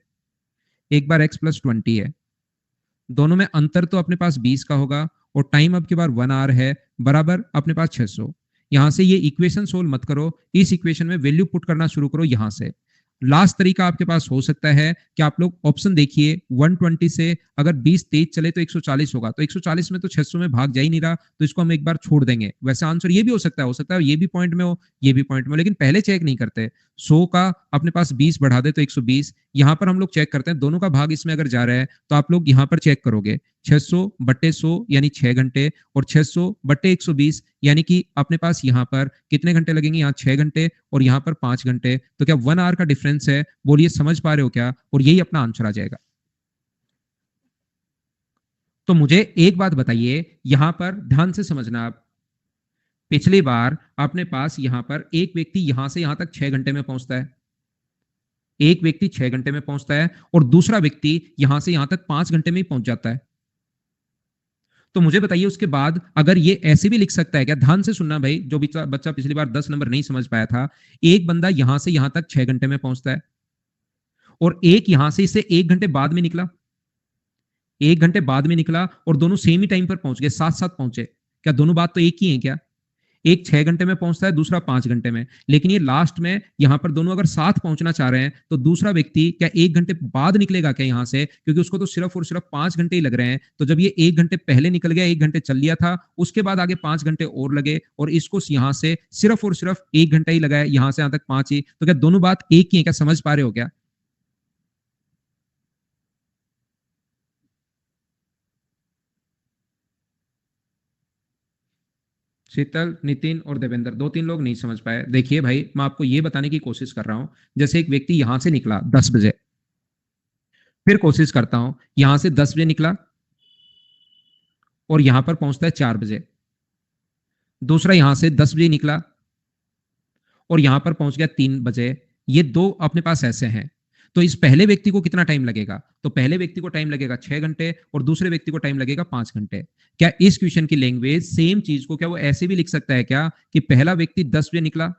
एक बार x+20 है, दोनों में अंतर तो अपने पास 20 का होगा, और टाइम अब की बार 1 आवर है, बराबर अपने पास 600। यहां से ये इक्वेशन सोल्व मत करो, इस इक्वेशन में वैल्यू पुट करना शुरू करो यहां से। लास्ट तरीका आपके पास हो सकता है कि आप लोग ऑप्शन देखिए, 120 से अगर 20 तेज चले तो 140 होगा, तो 140 में तो 600 में भाग जा ही नहीं रहा, तो इसको हम एक बार छोड़ देंगे। वैसे आंसर ये भी हो सकता है ये भी पॉइंट में हो, ये भी पॉइंट में हो, लेकिन पहले चेक नहीं करते। 100 का अपने पास 20 बढ़ा दे तो 120, यहां पर हम लोग चेक करते हैं दोनों का भाग इसमें अगर जा रहा है तो आप लोग यहां पर चेक करोगे 600/100 यानी 6 घंटे, और 600/120 यानी कि अपने पास यहां पर कितने घंटे लगेंगे? यहाँ 6 घंटे और यहाँ पर 5 घंटे, तो क्या 1 आवर का डिफरेंस है? बोलिए समझ पा रहे हो क्या? और यही अपना आंसर आ जाएगा। तो मुझे एक बात बताइए, यहां पर ध्यान से समझना आप। पिछली बार अपने पास यहां पर एक व्यक्ति यहां से यहां तक 6 घंटे में पहुंचता है, एक व्यक्ति 6 घंटे में पहुंचता है, और दूसरा व्यक्ति यहां से यहां तक 5 घंटे में ही पहुंच जाता है। तो मुझे बताइए उसके बाद अगर ये ऐसे भी लिख सकता है क्या? ध्यान से सुनना भाई, जो बच्चा पिछली बार 10 नंबर नहीं समझ पाया था। एक बंदा यहां से यहां तक 6 घंटे में पहुंचता है, और एक यहां से इसे 1 घंटे बाद में निकला, 1 घंटे बाद में निकला, और दोनों सेम ही टाइम पर पहुंच गए, साथ साथ पहुंचे। क्या दोनों बात तो एक ही है क्या? एक 6 घंटे में पहुंचता है, दूसरा 5 घंटे में, लेकिन ये लास्ट में यहां पर दोनों अगर साथ पहुंचना चाह रहे हैं तो दूसरा व्यक्ति क्या 1 घंटे बाद निकलेगा क्या यहां से? क्योंकि उसको तो सिर्फ और सिर्फ 5 घंटे ही लग रहे हैं। तो जब ये 1 घंटे पहले निकल गया, 1 घंटे चल लिया था, उसके बाद आगे 5 घंटे और लगे, और इसको यहां से सिर्फ और सिर्फ 1 घंटा ही लगा है, यहां से यहां तक 5 ही, तो क्या दोनों बात एक ही है क्या? समझ पा रहे हो क्या? शीतल, नितिन और देवेंद्र, 2-3 लोग नहीं समझ पाए। देखिए भाई, मैं आपको ये बताने की कोशिश कर रहा हूं, जैसे एक व्यक्ति यहां से निकला 10 बजे, फिर कोशिश करता हूं, यहां से 10 बजे निकला और यहां पर पहुंचता है 4 बजे। दूसरा यहां से 10 बजे निकला और यहां पर पहुंच गया 3 बजे। ये दो अपने पास ऐसे हैं। तो इस पहले व्यक्ति को कितना टाइम लगेगा? तो पहले व्यक्ति को टाइम लगेगा 6 घंटे और दूसरे व्यक्ति को टाइम लगेगा 5 घंटे। क्या इस क्वेश्चन की लैंग्वेज सेम चीज को क्या वो ऐसे भी लिख सकता है क्या कि पहला व्यक्ति 10 बजे निकला,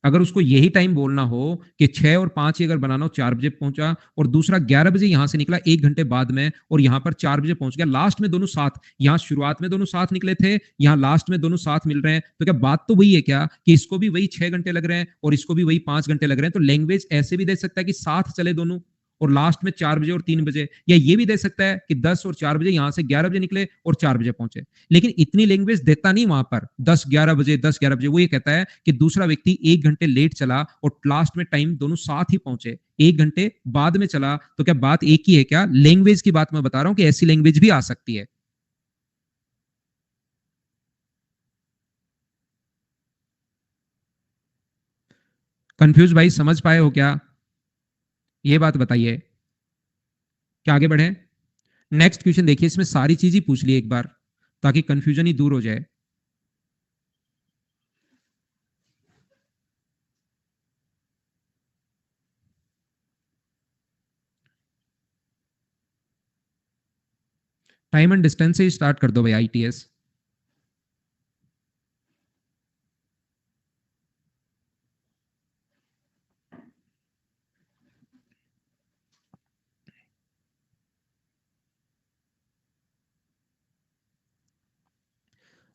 अगर उसको यही टाइम बोलना हो कि 6 और 5 ही अगर बनाना हो, 4 बजे पहुंचा और दूसरा 11 बजे यहां से निकला 1 घंटे बाद में और यहां पर 4 बजे पहुंच गया, लास्ट में दोनों साथ, यहां शुरुआत में दोनों साथ निकले थे, यहां लास्ट में दोनों साथ मिल रहे हैं, तो क्या बात तो वही है क्या कि इसको भी वही 6 घंटे लग रहे हैं और इसको भी वही 5 घंटे लग रहे हैं? तो लैंग्वेज ऐसे भी दे सकता है कि साथ चले दोनों और लास्ट में 4 बजे और 3 बजे, या ये भी दे सकता है कि 10 और 4 बजे, यहां से 11 बजे निकले और 4 बजे पहुंचे। लेकिन इतनी लैंग्वेज देता नहीं वहां पर 10-11 बजे, 10-11 बजे। वो ये कहता है कि दूसरा व्यक्ति 1 घंटे लेट चला और लास्ट में टाइम दोनों साथ ही पहुंचे, 1 घंटे बाद में चला, तो क्या बात एक ही है क्या? लैंग्वेज की बात मैं बता रहा हूं कि ऐसी लैंग्वेज भी आ सकती है। कंफ्यूज भाई, समझ पाए हो क्या? ये बात बताइए। क्या आगे बढ़े? नेक्स्ट क्वेश्चन देखिए, इसमें सारी चीज ही पूछ ली एक बार ताकि कंफ्यूजन ही दूर हो जाए। टाइम एंड डिस्टेंस से स्टार्ट कर दो भाई, ITS.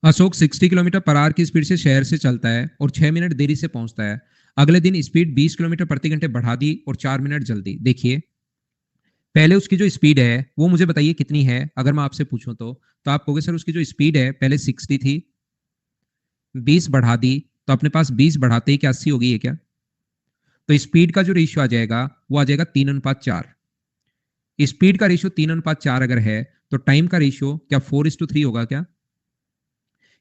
Ashok 60 kilometre per hour की स्पीड से शहर से चलता है और 6 मिनट देरी से पहुंचता है। अगले दिन स्पीड 20 किलोमीटर प्रति घंटे बढ़ा दी और 4 मिनट जल्दी। देखिए, पहले उसकी जो स्पीड है वो मुझे बताइए कितनी है। अगर मैं आपसे पूछूं तो आप कहोगे सर उसकी जो स्पीड है पहले 60 थी, 20 बढ़ा दी, तो अपने पास 20 बढ़ाते ही क्या 80 हो गई है क्या? तो स्पीड का जो रेशियो आ जाएगा वो आ जाएगा 3:4। स्पीड का रेशियो 3:4 अगर है तो टाइम का रेशियो क्या 4:3 होगा क्या?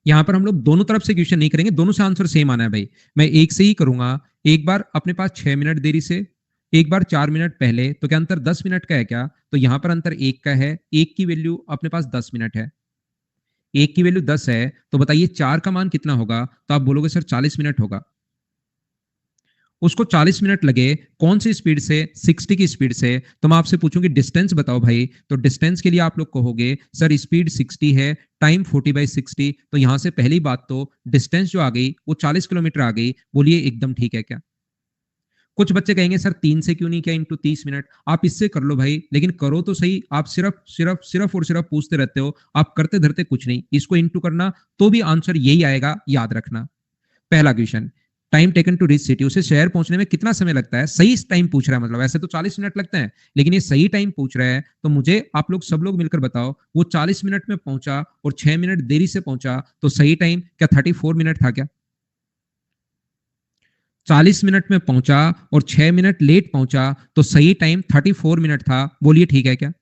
यहां पर हम लोग दोनों तरफ से क्वेश्चन नहीं करेंगे, दोनों से आंसर सेम आना है भाई। मैं एक से ही करूंगा। एक बार अपने पास 6 मिनट देरी से, एक बार 4 मिनट पहले, तो क्या अंतर 10 मिनट का है क्या? तो यहां पर अंतर एक का है, एक की वैल्यू अपने पास 10 मिनट है, एक की वैल्यू 10 है, तो बताइए 4 का मान कितना होगा? तो आप बोलोगे सर 40 मिनट होगा। उसको 40 मिनट लगे कौन सी स्पीड से? 60 की स्पीड से। तो मैं आपसे पूछूंगी डिस्टेंस बताओ भाई, तो डिस्टेंस के लिए आप लोग कहोगे सर स्पीड 60 है, टाइम 40/60, तो यहां से पहली बात तो डिस्टेंस जो आ गई वो 40 किलोमीटर आ गई। बोलिए एकदम ठीक है क्या? कुछ बच्चे कहेंगे सर 3 से क्यों नहीं किया इंटू 30 मिनट? आप इससे कर लो भाई, लेकिन करो तो सही। आप सिर्फ सिर्फ सिर्फ और सिर्फ पूछते रहते हो, आप करते धरते कुछ नहीं। इसको इंटू करना तो भी आंसर यही आएगा, याद रखना। पहला question, time taken to reach city, उसे शहर पहुंचने में कितना समय लगता है? सही टाइम पूछ रहा है, मतलब ऐसे तो 40 मिनट लगते हैं, लेकिन ये सही टाइम पूछ रहा है। तो मुझे आप लोग सब लोग मिलकर बताओ, वो 40 मिनट में पहुंचा और 6 मिनट देरी से पहुंचा, तो सही टाइम क्या 34 मिनट था क्या? 40 मिनट में पहुंचा और 6 मिनट लेट पहुंचा, तो सही टाइम 34 मिनट था। बोलिए ठीक है क्या?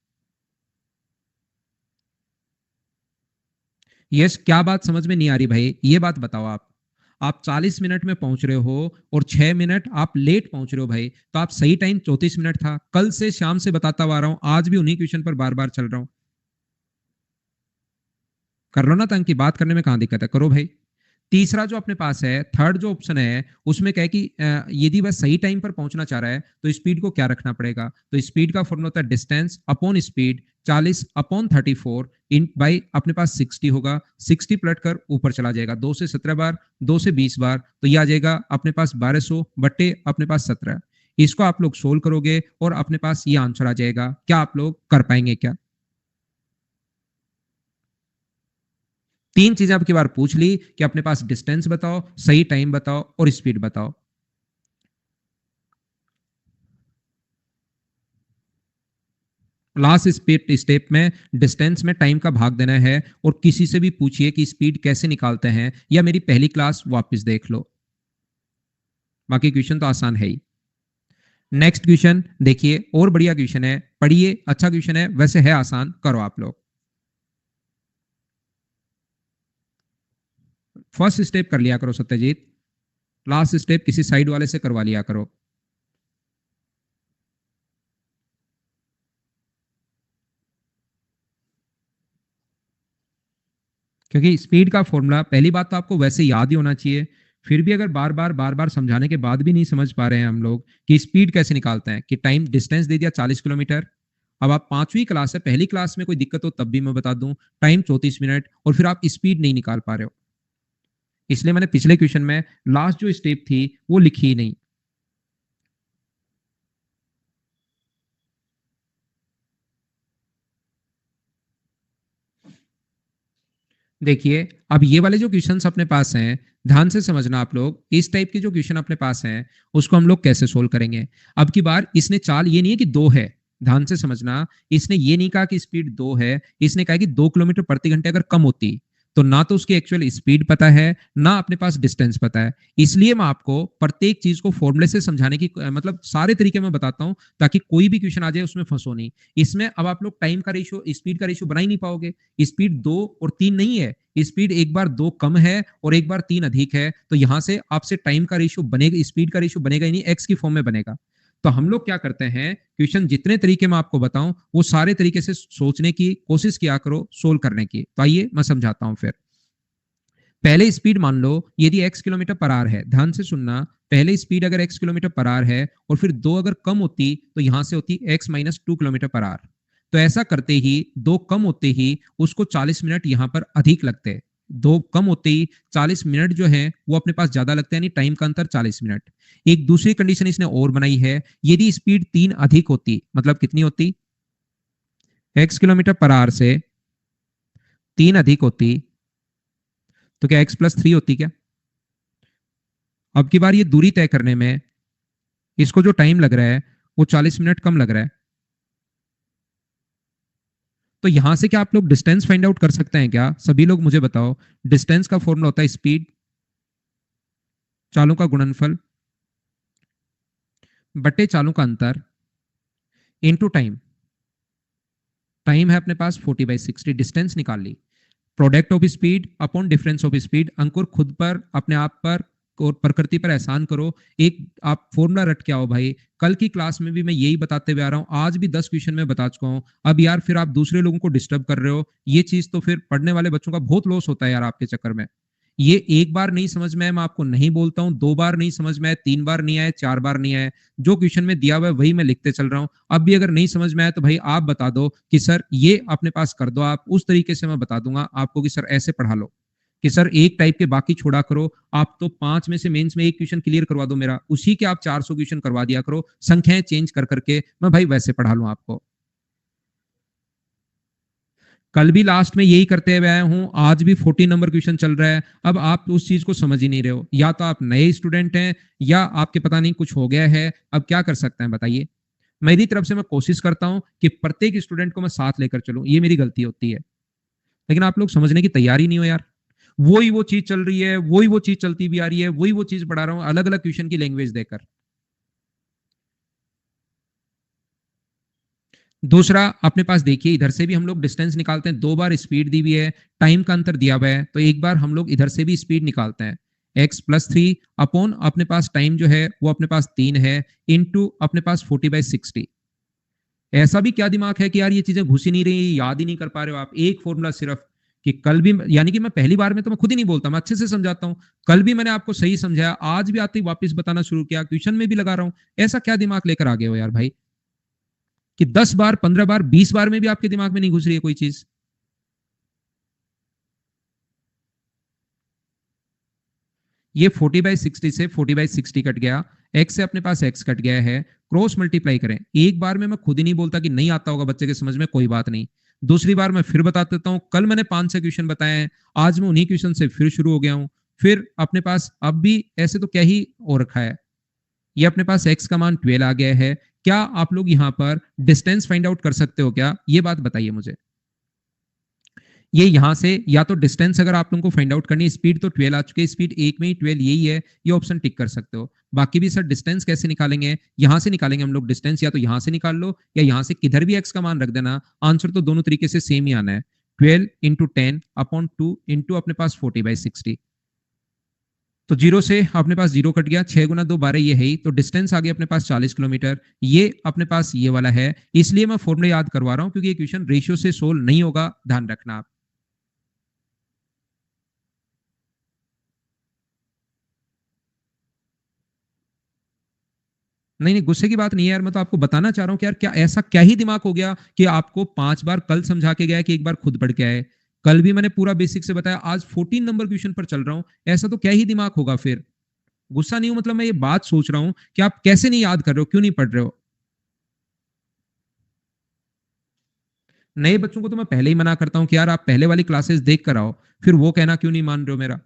यस, क्या बात समझ में नहीं आ रही भाई? ये बात बताओ आप 40 मिनट में पहुंच रहे हो और 6 मिनट आप लेट पहुंच रहे हो भाई, तो आप सही टाइम 34 मिनट था। कल से शाम से बताता हुआ आ रहा हूं, आज भी उन्हीं क्वेश्चन पर बार बार चल रहा हूं। कर लो ना, तंग की बात करने में कहां दिक्कत है, करो भाई। तीसरा जो अपने पास है, थर्ड जो ऑप्शन है, उसमें क्या है कि यदि वह सही टाइम पर पहुंचना चाह रहा है तो स्पीड को क्या रखना पड़ेगा? तो स्पीड का फॉर्मूला होता है distance upon speed, 40/34 in by अपने पास 60 होगा। 60 पलट कर ऊपर चला जाएगा, 2 से 17 बार, 2 से 20 बार, तो यह आ जाएगा अपने पास 1200 बट्टे अपने पास 17। इसको आप लोग सोल्व करोगे और अपने पास ये आंसर आ जाएगा। क्या आप लोग कर पाएंगे क्या? तीन चीजें आपकी बार पूछ ली कि अपने पास डिस्टेंस बताओ, सही टाइम बताओ और स्पीड बताओ। लास्ट स्टेप में डिस्टेंस में टाइम का भाग देना है और किसी से भी पूछिए कि स्पीड कैसे निकालते हैं, या मेरी पहली क्लास वापस देख लो। बाकी क्वेश्चन तो आसान है ही। नेक्स्ट क्वेश्चन देखिए, और बढ़िया क्वेश्चन है, पढ़िए, अच्छा क्वेश्चन है, वैसे है आसान, करो आप लोग। फर्स्ट स्टेप कर लिया करो सत्यजीत, लास्ट स्टेप किसी साइड वाले से करवा लिया करो। क्योंकि स्पीड का फॉर्मूला पहली बात तो आपको वैसे याद ही होना चाहिए। फिर भी अगर बार बार समझाने के बाद भी नहीं समझ पा रहे हैं हम लोग कि स्पीड कैसे निकालते हैं, कि टाइम डिस्टेंस दे दिया 40 किलोमीटर। अब आप 5वीं क्लास है, पहली क्लास में कोई दिक्कत हो तब भी मैं बता दूं, टाइम 34 मिनट और फिर आप स्पीड नहीं निकाल पा रहे हो। इसलिए मैंने पिछले क्वेश्चन में लास्ट जो स्टेप थी वो लिखी ही नहीं। देखिए, अब ये वाले जो क्वेश्चंस अपने पास हैं, ध्यान से समझना आप लोग, इस टाइप के जो क्वेश्चन अपने पास हैं उसको हम लोग कैसे सोल्व करेंगे। अब की बार इसने चाल ये नहीं है कि 2 है, ध्यान से समझना, इसने ये नहीं कहा कि स्पीड 2 है, इसने कहा कि 2 किलोमीटर प्रति घंटे अगर कम होती तो ना तो उसकी एक्चुअल स्पीड पता है, ना अपने पास डिस्टेंस पता है। इसलिए मैं आपको प्रत्येक चीज को फॉर्मूले से समझाने की मतलब सारे तरीके में बताता हूं, ताकि कोई भी क्वेश्चन आ जाए उसमें फंसो नहीं। इसमें अब आप लोग टाइम का रेशियो, स्पीड का रेशियो बना ही नहीं पाओगे। स्पीड 2 और 3 नहीं है, स्पीड एक बार 2 कम है और एक बार 3 अधिक है, तो यहां से आपसे टाइम का रेशियो बनेगा, स्पीड का रेशियो बनेगा ही नहीं, एक्स की फॉर्म में बनेगा। तो हम लोग क्या करते हैं, क्वेश्चन जितने तरीके मैं आपको बताऊं वो सारे तरीके से सोचने की कोशिश किया करो, सोल्व करने की। तो आइए मैं समझाता हूं। फिर पहले स्पीड मान लो यदि x किलोमीटर पर आवर है, ध्यान से सुनना, पहले स्पीड अगर x किलोमीटर पर आवर है और फिर 2 अगर कम होती तो यहां से होती x minus 2 kilometre per hour. तो ऐसा करते ही 2 कम होते ही उसको 40 मिनट यहां पर अधिक लगते हैं। 2 कम होते ही 40 मिनट जो है वो अपने पास ज्यादा लगता है, यानी टाइम का अंतर 40 मिनट। एक दूसरी कंडीशन इसने और बनाई है, यदि स्पीड 3 अधिक होती, मतलब कितनी होती, x किलोमीटर पर आवर से 3 अधिक होती, तो क्या x प्लस 3 होती क्या। अब की बार ये दूरी तय करने में इसको जो टाइम लग रहा है वो 40 मिनट कम लग रहा है। तो यहां से क्या आप लोग डिस्टेंस फाइंड आउट कर सकते हैं क्या, सभी लोग मुझे बताओ। डिस्टेंस का फॉर्मूला होता है स्पीड, चालों का गुणनफल बटे चालों का अंतर इनटू टाइम। टाइम है अपने पास 40/60, डिस्टेंस निकाल ली। Product of speed upon difference of speed. Ankur खुद पर, अपने आप पर और प्रकृति पर एहसान करो, एक आप फॉर्मूला रट के आओ भाई। कल की क्लास में भी मैं यही बताते हुए आ रहा हूं, आज भी 10 क्वेश्चन में बता चुका हूं। अब यार फिर आप दूसरे लोगों को डिस्टर्ब कर रहे हो, ये चीज तो फिर पढ़ने वाले बच्चों का बहुत लॉस होता है यार आपके चक्कर में। ये एक बार नहीं समझ में आए मैं आपको नहीं बोलता हूं, 2 बार नहीं समझ में आए, 3 बार नहीं आए, 4 बार नहीं आए, जो क्वेश्चन में दिया हुआ है वही मैं लिखते चल रहा हूं। अब भी अगर नहीं समझ में आए तो भाई आप बता दो कि सर ये अपने पास कर दो, आप उस तरीके से मैं बता दूंगा आपको कि सर ऐसे पढ़ा लो, कि सर एक टाइप के बाकी छोड़ा करो। आप तो 5 में से मेंस में एक क्वेश्चन क्लियर करवा दो मेरा, उसी के आप 400 क्वेश्चन करवा दिया करो, संख्याएं चेंज कर करके मैं भाई वैसे पढ़ा लूं आपको। कल भी लास्ट में यही करते हुए आया हूं, आज भी 14 नंबर क्वेश्चन चल रहा है। अब आप उस चीज को समझ ही नहीं रहे हो, या तो आप नए स्टूडेंट हैं या आपके पता नहीं कुछ हो गया है। अब क्या कर सकते हैं बताइए। मेरी तरफ से मैं कोशिश करता हूं कि प्रत्येक स्टूडेंट को मैं साथ लेकर चलूं, ये मेरी गलती होती है, लेकिन आप लोग समझने की तैयारी नहीं हो यार। वही वो चीज चल रही है, वही वो चीज चलती भी आ रही है, वही वो चीज पढ़ा रहा हूं अलग अलग क्वेश्चन की लैंग्वेज देकर। दूसरा अपने पास देखिए, इधर से भी हम लोग डिस्टेंस निकालते हैं, 2 बार स्पीड दी हुई है, टाइम का अंतर दिया हुआ है, तो एक बार हम लोग इधर से भी स्पीड निकालते हैं। x प्लस 3 अपॉन अपने पास टाइम जो है वो अपने पास 3 है, इनटू अपने पास 40/60। ऐसा भी क्या दिमाग है कि यार ये चीजें घुस ही नहीं रही, याद ही नहीं कर पा रहे हो आप। एक फॉर्मूला सिर्फ, कि कल भी, यानी कि मैं पहली बार में तो मैं खुद ही नहीं बोलता, मैं अच्छे से समझाता हूं। कल भी मैंने आपको सही समझाया, आज भी आते ही वापस बताना शुरू किया, ट्यूशन में भी लगा रहा हूं। ऐसा क्या दिमाग लेकर आ गए हो यार भाई, कि 10 बार, 15 बार, 20 बार में भी आपके दिमाग में नहीं घुस रही है कोई चीज। ये 40/60 से 40/60 कट गया, x से अपने पास x कट गया है, क्रॉस मल्टीप्लाई करें। एक बार में मैं खुद ही नहीं बोलता कि नहीं आता होगा बच्चे के समझ में, कोई बात नहीं। दूसरी बार मैं फिर बता देता हूं, कल मैंने 5 से क्वेश्चन बताए हैं, आज मैं उन्हीं क्वेश्चन से फिर शुरू हो गया हूं। फिर अपने पास अब भी ऐसे तो क्या ही हो रखा है, ये अपने पास x का मान 12 आ गया है। क्या आप लोग यहां पर डिस्टेंस फाइंड आउट कर सकते हो क्या, ये बात बताइए मुझे। ये यहां से या तो डिस्टेंस अगर आप लोगों को फाइंड आउट करनी है, स्पीड तो 12 आ चुकी है, स्पीड एक में ही 12 यही है, ये ऑप्शन टिक कर सकते हो। बाकी भी सर डिस्टेंस कैसे निकालेंगे, यहां से निकालेंगे हम लोग डिस्टेंस, या तो यहां से निकाल लो या यहां से किधर भी एक्स का मान रख देना, आंसर तो दोनों तरीके से सेम ही आना है। 12 इंटू 10 अपॉन 2 इंटू अपने पास 40/60। तो 0 से अपने पास 0 कट गया, 6 गुना 2 12 ये है ही, तो डिस्टेंस आ गया अपने पास 40 किलोमीटर। ये अपने पास ये वाला है, इसलिए मैं फॉर्मूला याद करवा रहा हूं क्योंकि ये क्वेश्चन रेशियो से सोल्व नहीं होगा, ध्यान रखना आप। नहीं नहीं, गुस्से की बात नहीं है यार, मैं तो आपको बताना चाह रहा हूँ कि यार क्या ऐसा क्या ही दिमाग हो गया कि आपको 5 बार कल समझा के गया कि एक बार खुद पढ़ के आए। कल भी मैंने पूरा बेसिक से बताया, आज 14 नंबर क्वेश्चन पर चल रहा हूँ। ऐसा तो क्या ही दिमाग होगा फिर। गुस्सा नहीं हूं, मतलब मैं ये बात सोच रहा हूं कि आप कैसे नहीं याद कर रहे हो, क्यों नहीं पढ़ रहे हो। नए बच्चों को तो मैं पहले ही मना करता हूं कि यार आप पहले वाली क्लासेस देख कर आओ, फिर वो कहना क्यों नहीं मान रहे हो मेरा।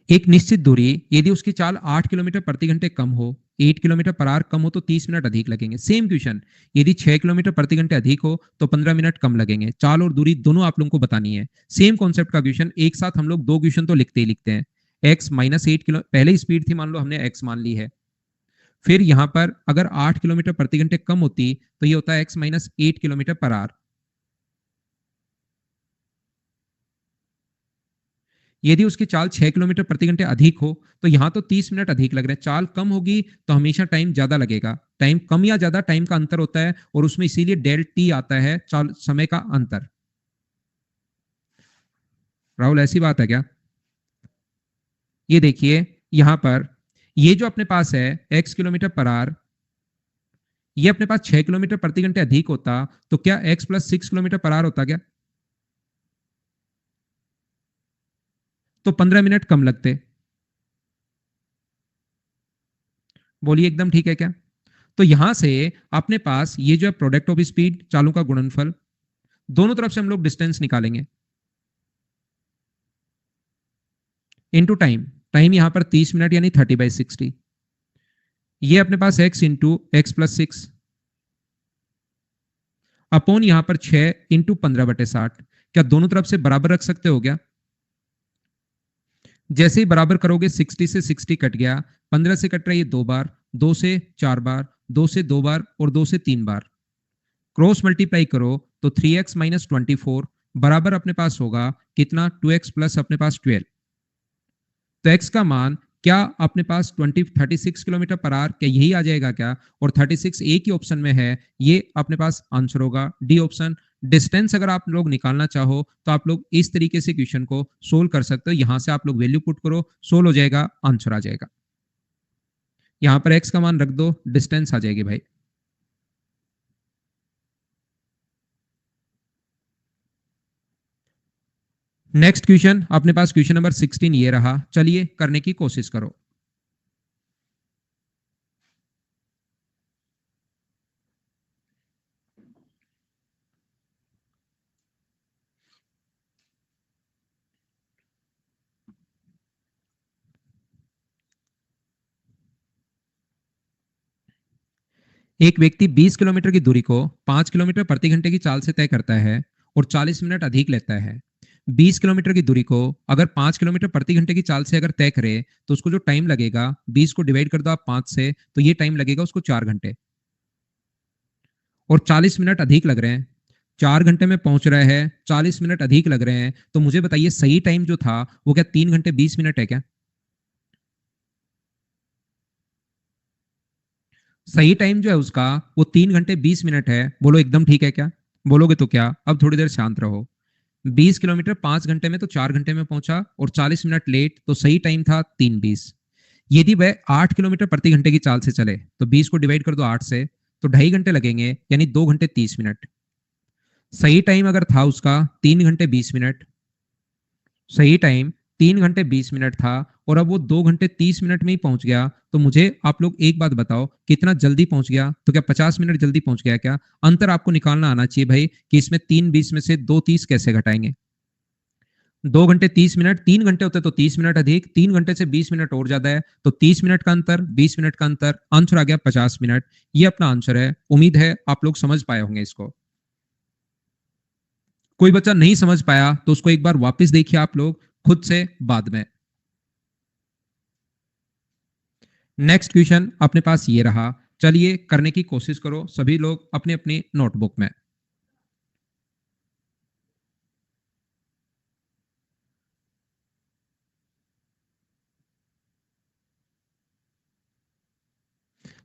एक निश्चित दूरी यदि उसकी चाल 8 किलोमीटर प्रति घंटे कम हो, 8 किलोमीटर पर आवर कम हो तो 30 मिनट अधिक लगेंगे। सेम क्वेश्चन, यदि 6 किलोमीटर प्रति घंटे अधिक हो तो 15 मिनट कम लगेंगे। चाल और दूरी दोनों आप लोगों को बतानी है। सेम कॉन्सेप्ट का क्वेश्चन, एक साथ हम लोग दो क्वेश्चन तो लिखते ही लिखते हैं। एक्स माइनस 8 किलो, पहले स्पीड थी मान लो हमने एक्स मान ली है, फिर यहां पर अगर 8 किलोमीटर प्रति घंटे कम होती तो ये होता है x minus 8 kilometre per hour. यदि उसकी चाल 6 किलोमीटर प्रति घंटे अधिक हो तो यहां तो 30 मिनट अधिक लग रहे हैं। चाल कम होगी तो हमेशा टाइम ज्यादा लगेगा। टाइम कम या ज्यादा टाइम का अंतर होता है और उसमें इसीलिए डेल टी आता है, चाल समय का अंतर। राहुल ऐसी बात है क्या। ये देखिए यहां पर ये जो अपने पास है x किलोमीटर पर आवर, ये अपने पास 6 किलोमीटर प्रति घंटे अधिक होता तो क्या x plus 6 kilometre per hour होता क्या, तो 15 मिनट कम लगते। बोलिए एकदम ठीक है क्या। तो यहां से अपने पास ये जो है प्रोडक्ट ऑफ स्पीड चालों का गुणनफल, दोनों तरफ से हम लोग डिस्टेंस निकालेंगे इनटू टाइम। टाइम यहां पर 30 मिनट यानी 30/60। ये अपने पास x into x plus 6 upon यहां पर 6 इंटू 15/60। क्या दोनों तरफ से बराबर रख सकते हो क्या। जैसे ही बराबर करोगे 60 से 60 कट गया, 15 से कट रहा है ये 2 बार, 2 से 4 बार, 2 से 2 बार और 2 से 3 बार। क्रॉस मल्टीप्लाई करो तो 3x-24 बराबर अपने पास होगा कितना, 2x प्लस अपने पास 12। तो x का मान क्या अपने पास 36 किलोमीटर पर आवर, क्या यही आ जाएगा क्या, और 36 एक ही ऑप्शन में है, ये अपने पास आंसर होगा डी ऑप्शन। डिस्टेंस अगर आप लोग निकालना चाहो तो आप लोग इस तरीके से क्वेश्चन को सोल्व कर सकते हो। यहां से आप लोग वैल्यू पुट करो, सोल्व हो जाएगा, आंसर आ जाएगा। यहां पर x का मान रख दो, डिस्टेंस आ जाएगी भाई। नेक्स्ट क्वेश्चन अपने पास क्वेश्चन नंबर 16 ये रहा, चलिए करने की कोशिश करो। एक व्यक्ति 20 किलोमीटर की दूरी को 5 किलोमीटर प्रति घंटे की चाल से तय करता है और 40 मिनट अधिक लेता है। 20 किलोमीटर की दूरी को अगर 5 किलोमीटर प्रति घंटे की चाल से अगर तय करे तो उसको जो टाइम लगेगा, 20 को डिवाइड कर दो आप 5 से, तो ये टाइम लगेगा उसको 4 घंटे, और 40 मिनट अधिक लग रहे हैं। 4 घंटे में पहुंच रहा है, 40 मिनट अधिक लग रहे हैं, तो मुझे बताइए सही टाइम जो था वो क्या 3 घंटे 20 मिनट है क्या। सही टाइम जो है उसका वो 3 घंटे 20 मिनट है। बोलो एकदम ठीक है क्या। बोलोगे तो क्या, अब थोड़ी देर शांत रहो। 20 किलोमीटर 5 घंटे में तो 4 घंटे में पहुंचा, और 40 मिनट लेट, तो सही टाइम था 3:20। यदि वह 8 किलोमीटर प्रति घंटे की चाल से चले तो 20 को डिवाइड कर दो 8 से, तो 2.5 घंटे लगेंगे यानी 2 घंटे 30 मिनट। सही टाइम अगर था उसका 3 घंटे 20 मिनट, सही टाइम 3 घंटे 20 मिनट था, और अब वो 2 घंटे 30 मिनट में ही पहुंच गया, तो मुझे आप लोग एक बात बताओ कितना जल्दी पहुंच गया, तो क्या 50 मिनट जल्दी पहुंच गया क्या। अंतर आपको निकालना आना चाहिए भाई कि इसमें 3:20 में से 2:30 कैसे घटाएंगे। 2 घंटे 30 मिनट, 3 घंटे होते तो 30 मिनट अधिक, 3 घंटे से 20 मिनट और ज्यादा है, तो 30 मिनट का अंतर, 20 मिनट का अंतर, आंसर आ गया 50 मिनट। ये अपना आंसर है। उम्मीद है आप लोग समझ पाए होंगे इसको। कोई बच्चा नहीं समझ पाया तो उसको एक बार वापस देखिए आप लोग खुद से बाद में। नेक्स्ट क्वेश्चन अपने पास ये रहा, चलिए करने की कोशिश करो सभी लोग अपने अपनी नोटबुक में।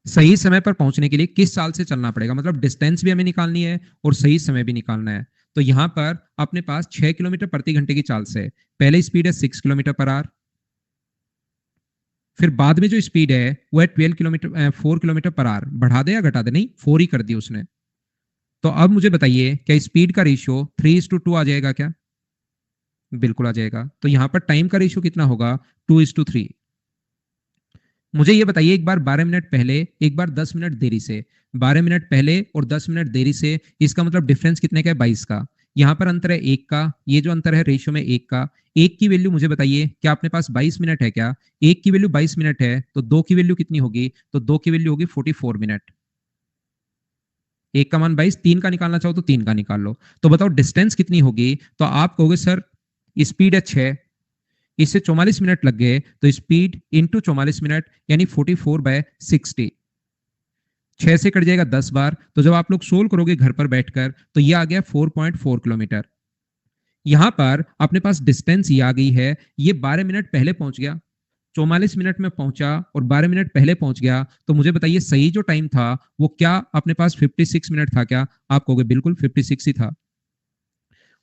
सही समय पर पहुंचने के लिए किस चाल से चलना पड़ेगा, मतलब डिस्टेंस भी हमें निकालनी है और सही समय भी निकालना है। तो यहां पर अपने पास 6 किलोमीटर प्रति घंटे की चाल से पहले स्पीड है 6 किलोमीटर पर आवर, फिर बाद में जो स्पीड है वो है 12 किलोमीटर 4 किलोमीटर पर आवर। बढ़ा दे या घटा दे? नहीं, 4 ही कर दी उसने। तो अब मुझे बताइए क्या स्पीड का रेशियो 3:2 आ जाएगा क्या? बिल्कुल आ जाएगा। तो यहां पर टाइम का रेशियो कितना होगा? 2:3। मुझे ये बताइए एक बार 12 मिनट पहले, एक बार 10 मिनट देरी से। 12 मिनट पहले और 10 मिनट देरी से, इसका मतलब डिफरेंस कितने का है? 22 का। यहां पर अंतर है 1 का, ये जो अंतर है रेशियो में 1 का। 1 की वैल्यू मुझे बताइए क्या अपने पास 22 मिनट है क्या? 1 की वैल्यू 22 मिनट है तो 2 की वैल्यू कितनी होगी? तो 2 की वैल्यू होगी 44 मिनट। 1 का मान 22, 3 का निकालना चाहो तो 3 का निकाल लो। तो बताओ डिस्टेंस कितनी होगी? तो आप कहोगे सर स्पीड है 6, इससे 44 मिनट लग गए, तो स्पीड इंटू 44 मिनट यानी 44/60। 6 से कट जाएगा 10 बार, तो जब आप लोग सोल्व करोगे घर पर बैठकर तो ये आ गया 4.4 किलोमीटर। यहां पर अपने पास डिस्टेंस ये आ गई है, ये 12 मिनट पहले पहुंच गया, 44 मिनट में पहुंचा और 12 मिनट पहले पहुंच गया। तो मुझे बताइए सही जो टाइम था वो क्या अपने पास 56 मिनट था क्या? आप कहोगे बिल्कुल 56 ही था।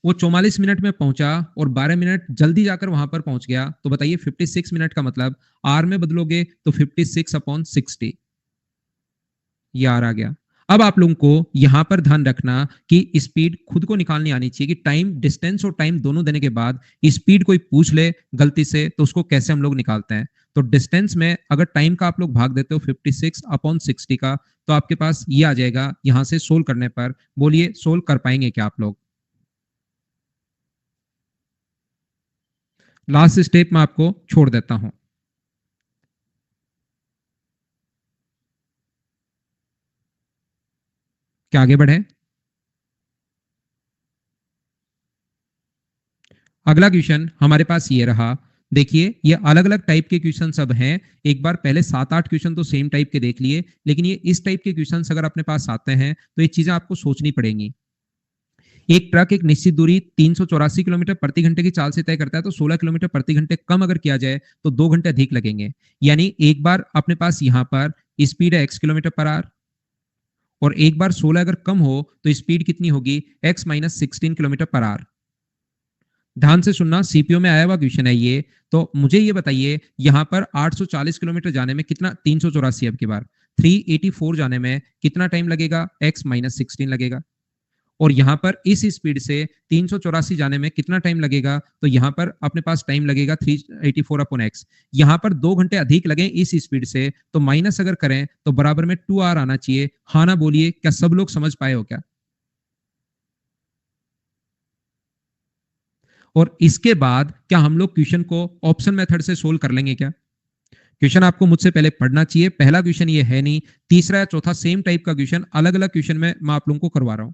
वो 44 मिनट में पहुंचा और 12 मिनट जल्दी जाकर वहां पर पहुंच गया। तो बताइए 56 मिनट का मतलब आर में बदलोगे तो 56/60, ये आर आ गया। अब आप लोगों को यहां पर ध्यान रखना कि स्पीड खुद को निकालनी आनी चाहिए कि टाइम, डिस्टेंस और टाइम दोनों देने के बाद स्पीड कोई पूछ ले गलती से तो उसको कैसे हम लोग निकालते हैं। तो डिस्टेंस में अगर टाइम का आप लोग भाग देते हो 56/60 का, तो आपके पास ये आ जाएगा यहां से सोल्व करने पर। बोलिए सोल्व कर पाएंगे क्या आप लोग? लास्ट स्टेप में आपको छोड़ देता हूं। क्या आगे बढ़े? अगला क्वेश्चन हमारे पास ये रहा। देखिए ये अलग अलग टाइप के क्वेश्चन सब हैं। एक बार पहले 7-8 क्वेश्चन तो सेम टाइप के देख लिए, लेकिन ये इस टाइप के क्वेश्चन अगर अपने पास आते हैं तो ये चीजें आपको सोचनी पड़ेंगी। एक ट्रक एक निश्चित दूरी 384 किलोमीटर प्रति घंटे की चाल से तय करता है, तो 16 किलोमीटर प्रति घंटे कम अगर किया जाए तो 2 घंटे अधिक लगेंगे। यानी एक बार अपने पास यहाँ पर स्पीड है x किलोमीटर पर आवर और एक बार 16 अगर कम हो तो स्पीड कितनी होगी? x-16 kilometre per hour. ध्यान से सुनना, सीपीओ में आया हुआ क्वेश्चन है ये। तो मुझे ये बताइए यहां पर 840 किलोमीटर जाने में कितना, 384 अब की बार 384 जाने में कितना टाइम लगेगा? x-16 लगेगा। और यहां पर इस स्पीड से 384 जाने में कितना टाइम लगेगा? तो यहां पर अपने पास टाइम लगेगा 384/x। यहां पर 2 घंटे अधिक लगे इस स्पीड से, तो माइनस अगर करें तो बराबर में 2 आवर आना चाहिए। हाँ ना बोलिए, क्या सब लोग समझ पाए हो क्या? और इसके बाद क्या हम लोग क्वेश्चन को ऑप्शन मेथड से सोल्व कर लेंगे क्या? क्वेश्चन आपको मुझसे पहले पढ़ना चाहिए। पहला क्वेश्चन ये है नहीं, तीसरा या चौथा सेम टाइप का क्वेश्चन अलग अलग क्वेश्चन में मैं आप लोगों को करवा रहा हूं।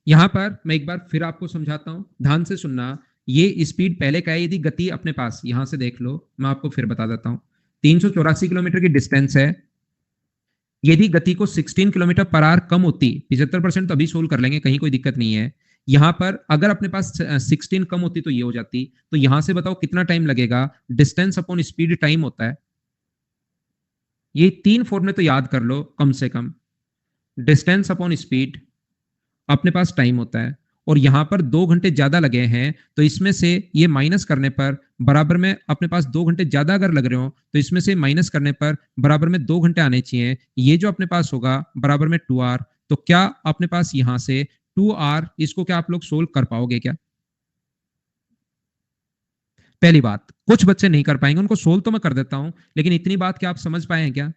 यहां पर मैं एक बार फिर आपको समझाता हूं, ध्यान से सुनना। ये स्पीड पहले का है, यदि गति अपने पास यहां से देख लो, मैं आपको फिर बता देता हूं। 384 किलोमीटर की डिस्टेंस है, यदि गति को 16 किलोमीटर पर आवर कम होती, 75% तो अभी सोल्व कर लेंगे, कहीं कोई दिक्कत नहीं है। यहां पर अगर अपने पास 16 कम होती तो ये हो जाती। तो यहां से बताओ कितना टाइम लगेगा? डिस्टेंस अपॉन स्पीड टाइम होता है। ये 3 फॉर्मूले तो याद कर लो कम से कम। डिस्टेंस अपॉन स्पीड, अपने पास टाइम होता है, और यहां पर 2 घंटे ज्यादा लगे हैं तो इसमें से ये माइनस करने पर बराबर में अपने पास 2 घंटे ज्यादा अगर लग रहे हो तो इसमें से माइनस करने पर बराबर में 2 घंटे आने चाहिए। ये जो अपने पास होगा बराबर में 2 आवर। तो क्या अपने पास यहां से 2 आवर, इसको क्या आप लोग सोल्व कर पाओगे क्या? पहली बात, कुछ बच्चे नहीं कर पाएंगे, उनको सोल्व तो मैं कर देता हूं, लेकिन इतनी बात क्या आप समझ पाए हैं क्या?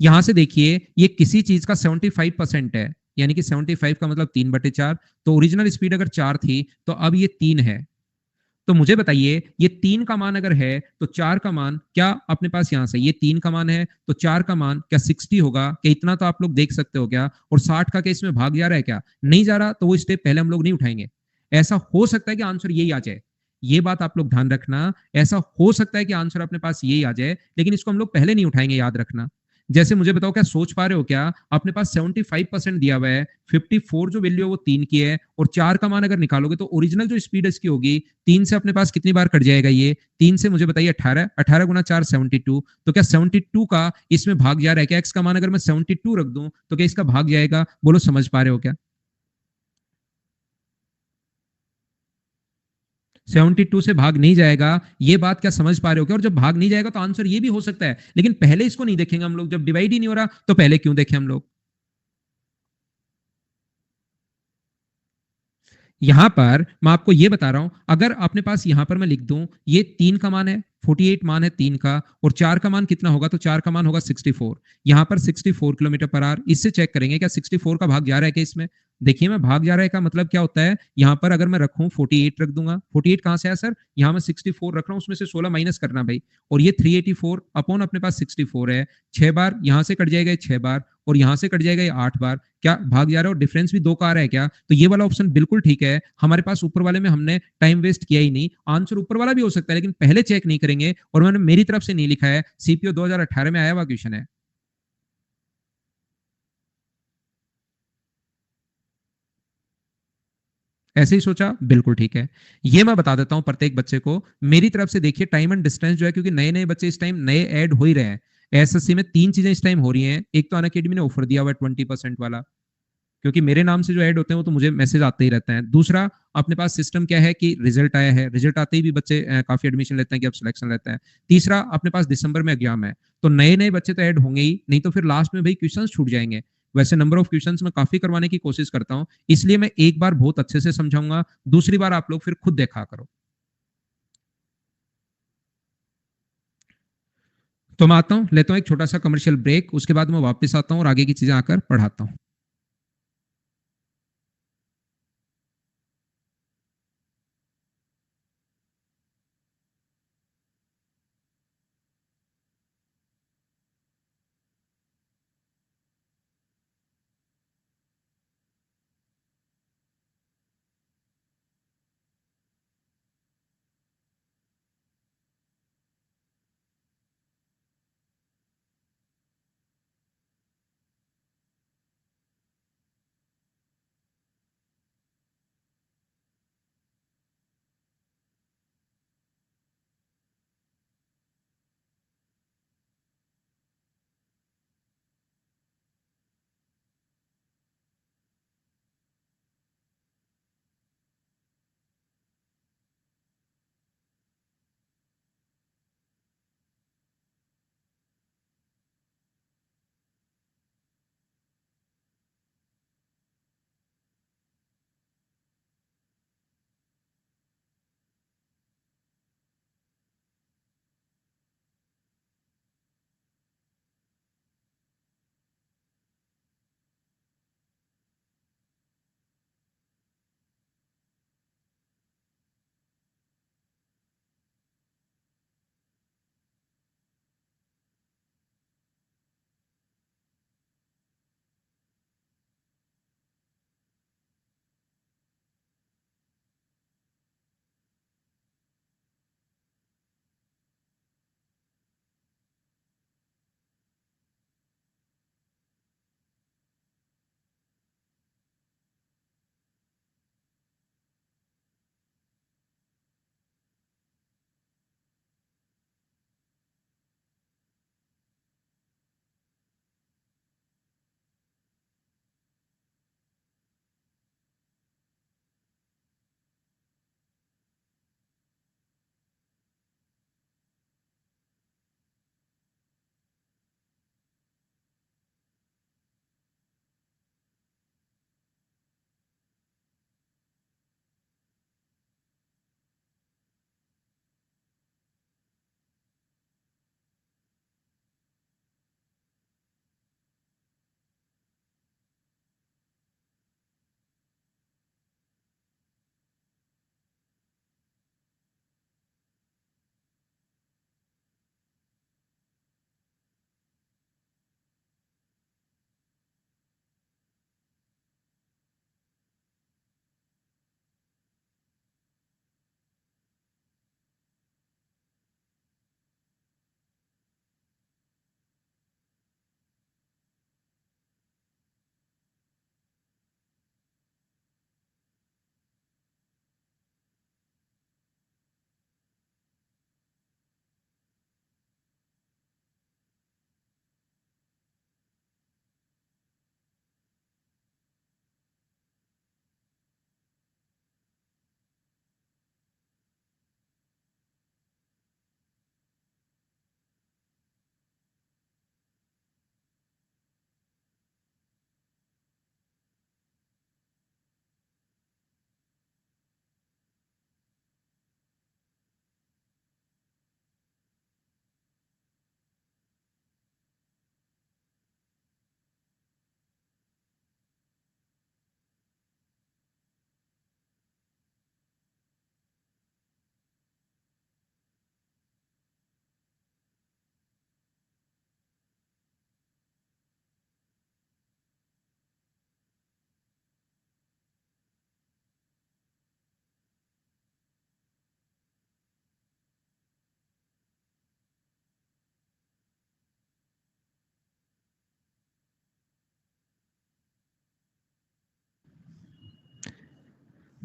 यहां से देखिए ये किसी चीज का 75% है, यानी कि 75 का मतलब 3/4। तो ओरिजिनल स्पीड अगर 4 थी तो अब ये 3 है। तो मुझे बताइए ये 3 का मान अगर है तो 4 का मान क्या अपने पास, यहां से ये 3 का मान है तो 4 का मान क्या 60 होगा क्या? इतना तो आप लोग देख सकते हो क्या? और 60 का क्या इसमें भाग जा रहा है क्या? नहीं जा रहा, तो वो स्टेप पहले हम लोग नहीं उठाएंगे। ऐसा हो सकता है कि आंसर यही आ जाए, ये बात आप लोग ध्यान रखना। ऐसा हो सकता है कि आंसर अपने पास यही आ जाए, लेकिन इसको हम लोग पहले नहीं उठाएंगे, याद रखना। जैसे मुझे बताओ, क्या सोच पा रहे हो क्या? अपने पास 75% दिया हुआ है, 54 जो वैल्यू है वो 3 की है, और 4 का मान अगर निकालोगे तो ओरिजिनल जो स्पीड इसकी होगी, 3 से अपने पास कितनी बार कट जाएगा ये? 3 से मुझे बताइए 18, 18 गुना 4 72। तो क्या 72 का इसमें भाग जा रहा है क्या? एक्स का मान अगर मैं 72 रख दूं तो क्या इसका भाग जाएगा? बोलो, समझ पा रहे हो क्या? 72 से भाग नहीं जाएगा, ये बात क्या समझ पा रहे हो क्या? और जब भाग नहीं जाएगा तो आंसर ये भी हो सकता है, लेकिन पहले इसको नहीं देखेंगे हम लोग। जब डिवाइड ही नहीं हो रहा तो पहले क्यों देखें हम लोग? यहां पर मैं आपको ये बता रहा हूं, अगर अपने पास यहां पर मैं लिख दूं, ये 3 का मान है, 48 मान है 3 का, और 4 का मान कितना होगा? तो 4 का मान होगा 64। यहां पर 64 किलोमीटर पर आवर, इससे चेक करेंगे क्या 64 का भाग जा रहा है क्या इसमें? देखिए, मैं भाग जा रहा है का मतलब क्या होता है, यहां पर अगर मैं रखूं 48 रख दूंगा। 48 कहां से आया सर? यहां मैं 64 रख रहा हूं, उसमें से 16 माइनस करना भाई। और ये 384 अपॉन अपने पास 64 है। 6 बार यहां से कट जाएगा, 6 बार, और यहां से कट जाएगा ये 8 बार। क्या भाग जा रहा है? और डिफरेंस भी 2 का आ रहा है क्या? तो ये वाला ऑप्शन बिल्कुल ठीक है। हमारे पास ऊपर वाले में हमने टाइम वेस्ट किया ही नहीं। आंसर ऊपर वाला भी हो सकता है, लेकिन पहले चेक नहीं करेंगे, और मैंने मेरी तरफ से नहीं लिखा है, सीपीओ 2018 में आया हुआ क्वेश्चन है। ऐसे ही सोचा, बिल्कुल ठीक है। ये मैं बता देता हूं प्रत्येक बच्चे को। मेरी तरफ से देखिए, टाइम एंड डिस्टेंस जो है, क्योंकि नए नए बच्चे इस टाइम नए ऐड हो ही रहे हैं। एसएससी में 3 चीजें इस टाइम हो रही हैं। एक तो अनअकेडमी ने ऑफर दिया हुआ है 20% वाला, क्योंकि मेरे नाम से जो ऐड होते हैं वो तो मुझे मैसेज आते ही रहते हैं। दूसरा, अपने पास सिस्टम क्या है कि रिजल्ट आया है, रिजल्ट आते ही भी बच्चे काफी एडमिशन लेते हैं कि अब सिलेक्शन लेते हैं। तीसरा, अपने पास दिसंबर में एग्जाम है, तो नए नए बच्चे तो ऐड होंगे ही, नहीं तो फिर लास्ट में भाई क्वेश्चंस छूट जाएंगे। वैसे नंबर ऑफ क्वेश्चंस मैं काफी करवाने की कोशिश करता हूँ, इसलिए मैं एक बार बहुत अच्छे से समझाऊंगा, दूसरी बार आप लोग फिर खुद देखा करो। तो मैं आता हूँ, लेता हूँ एक छोटा सा कमर्शियल ब्रेक, उसके बाद मैं वापस आता हूँ और आगे की चीजें आकर पढ़ाता हूँ।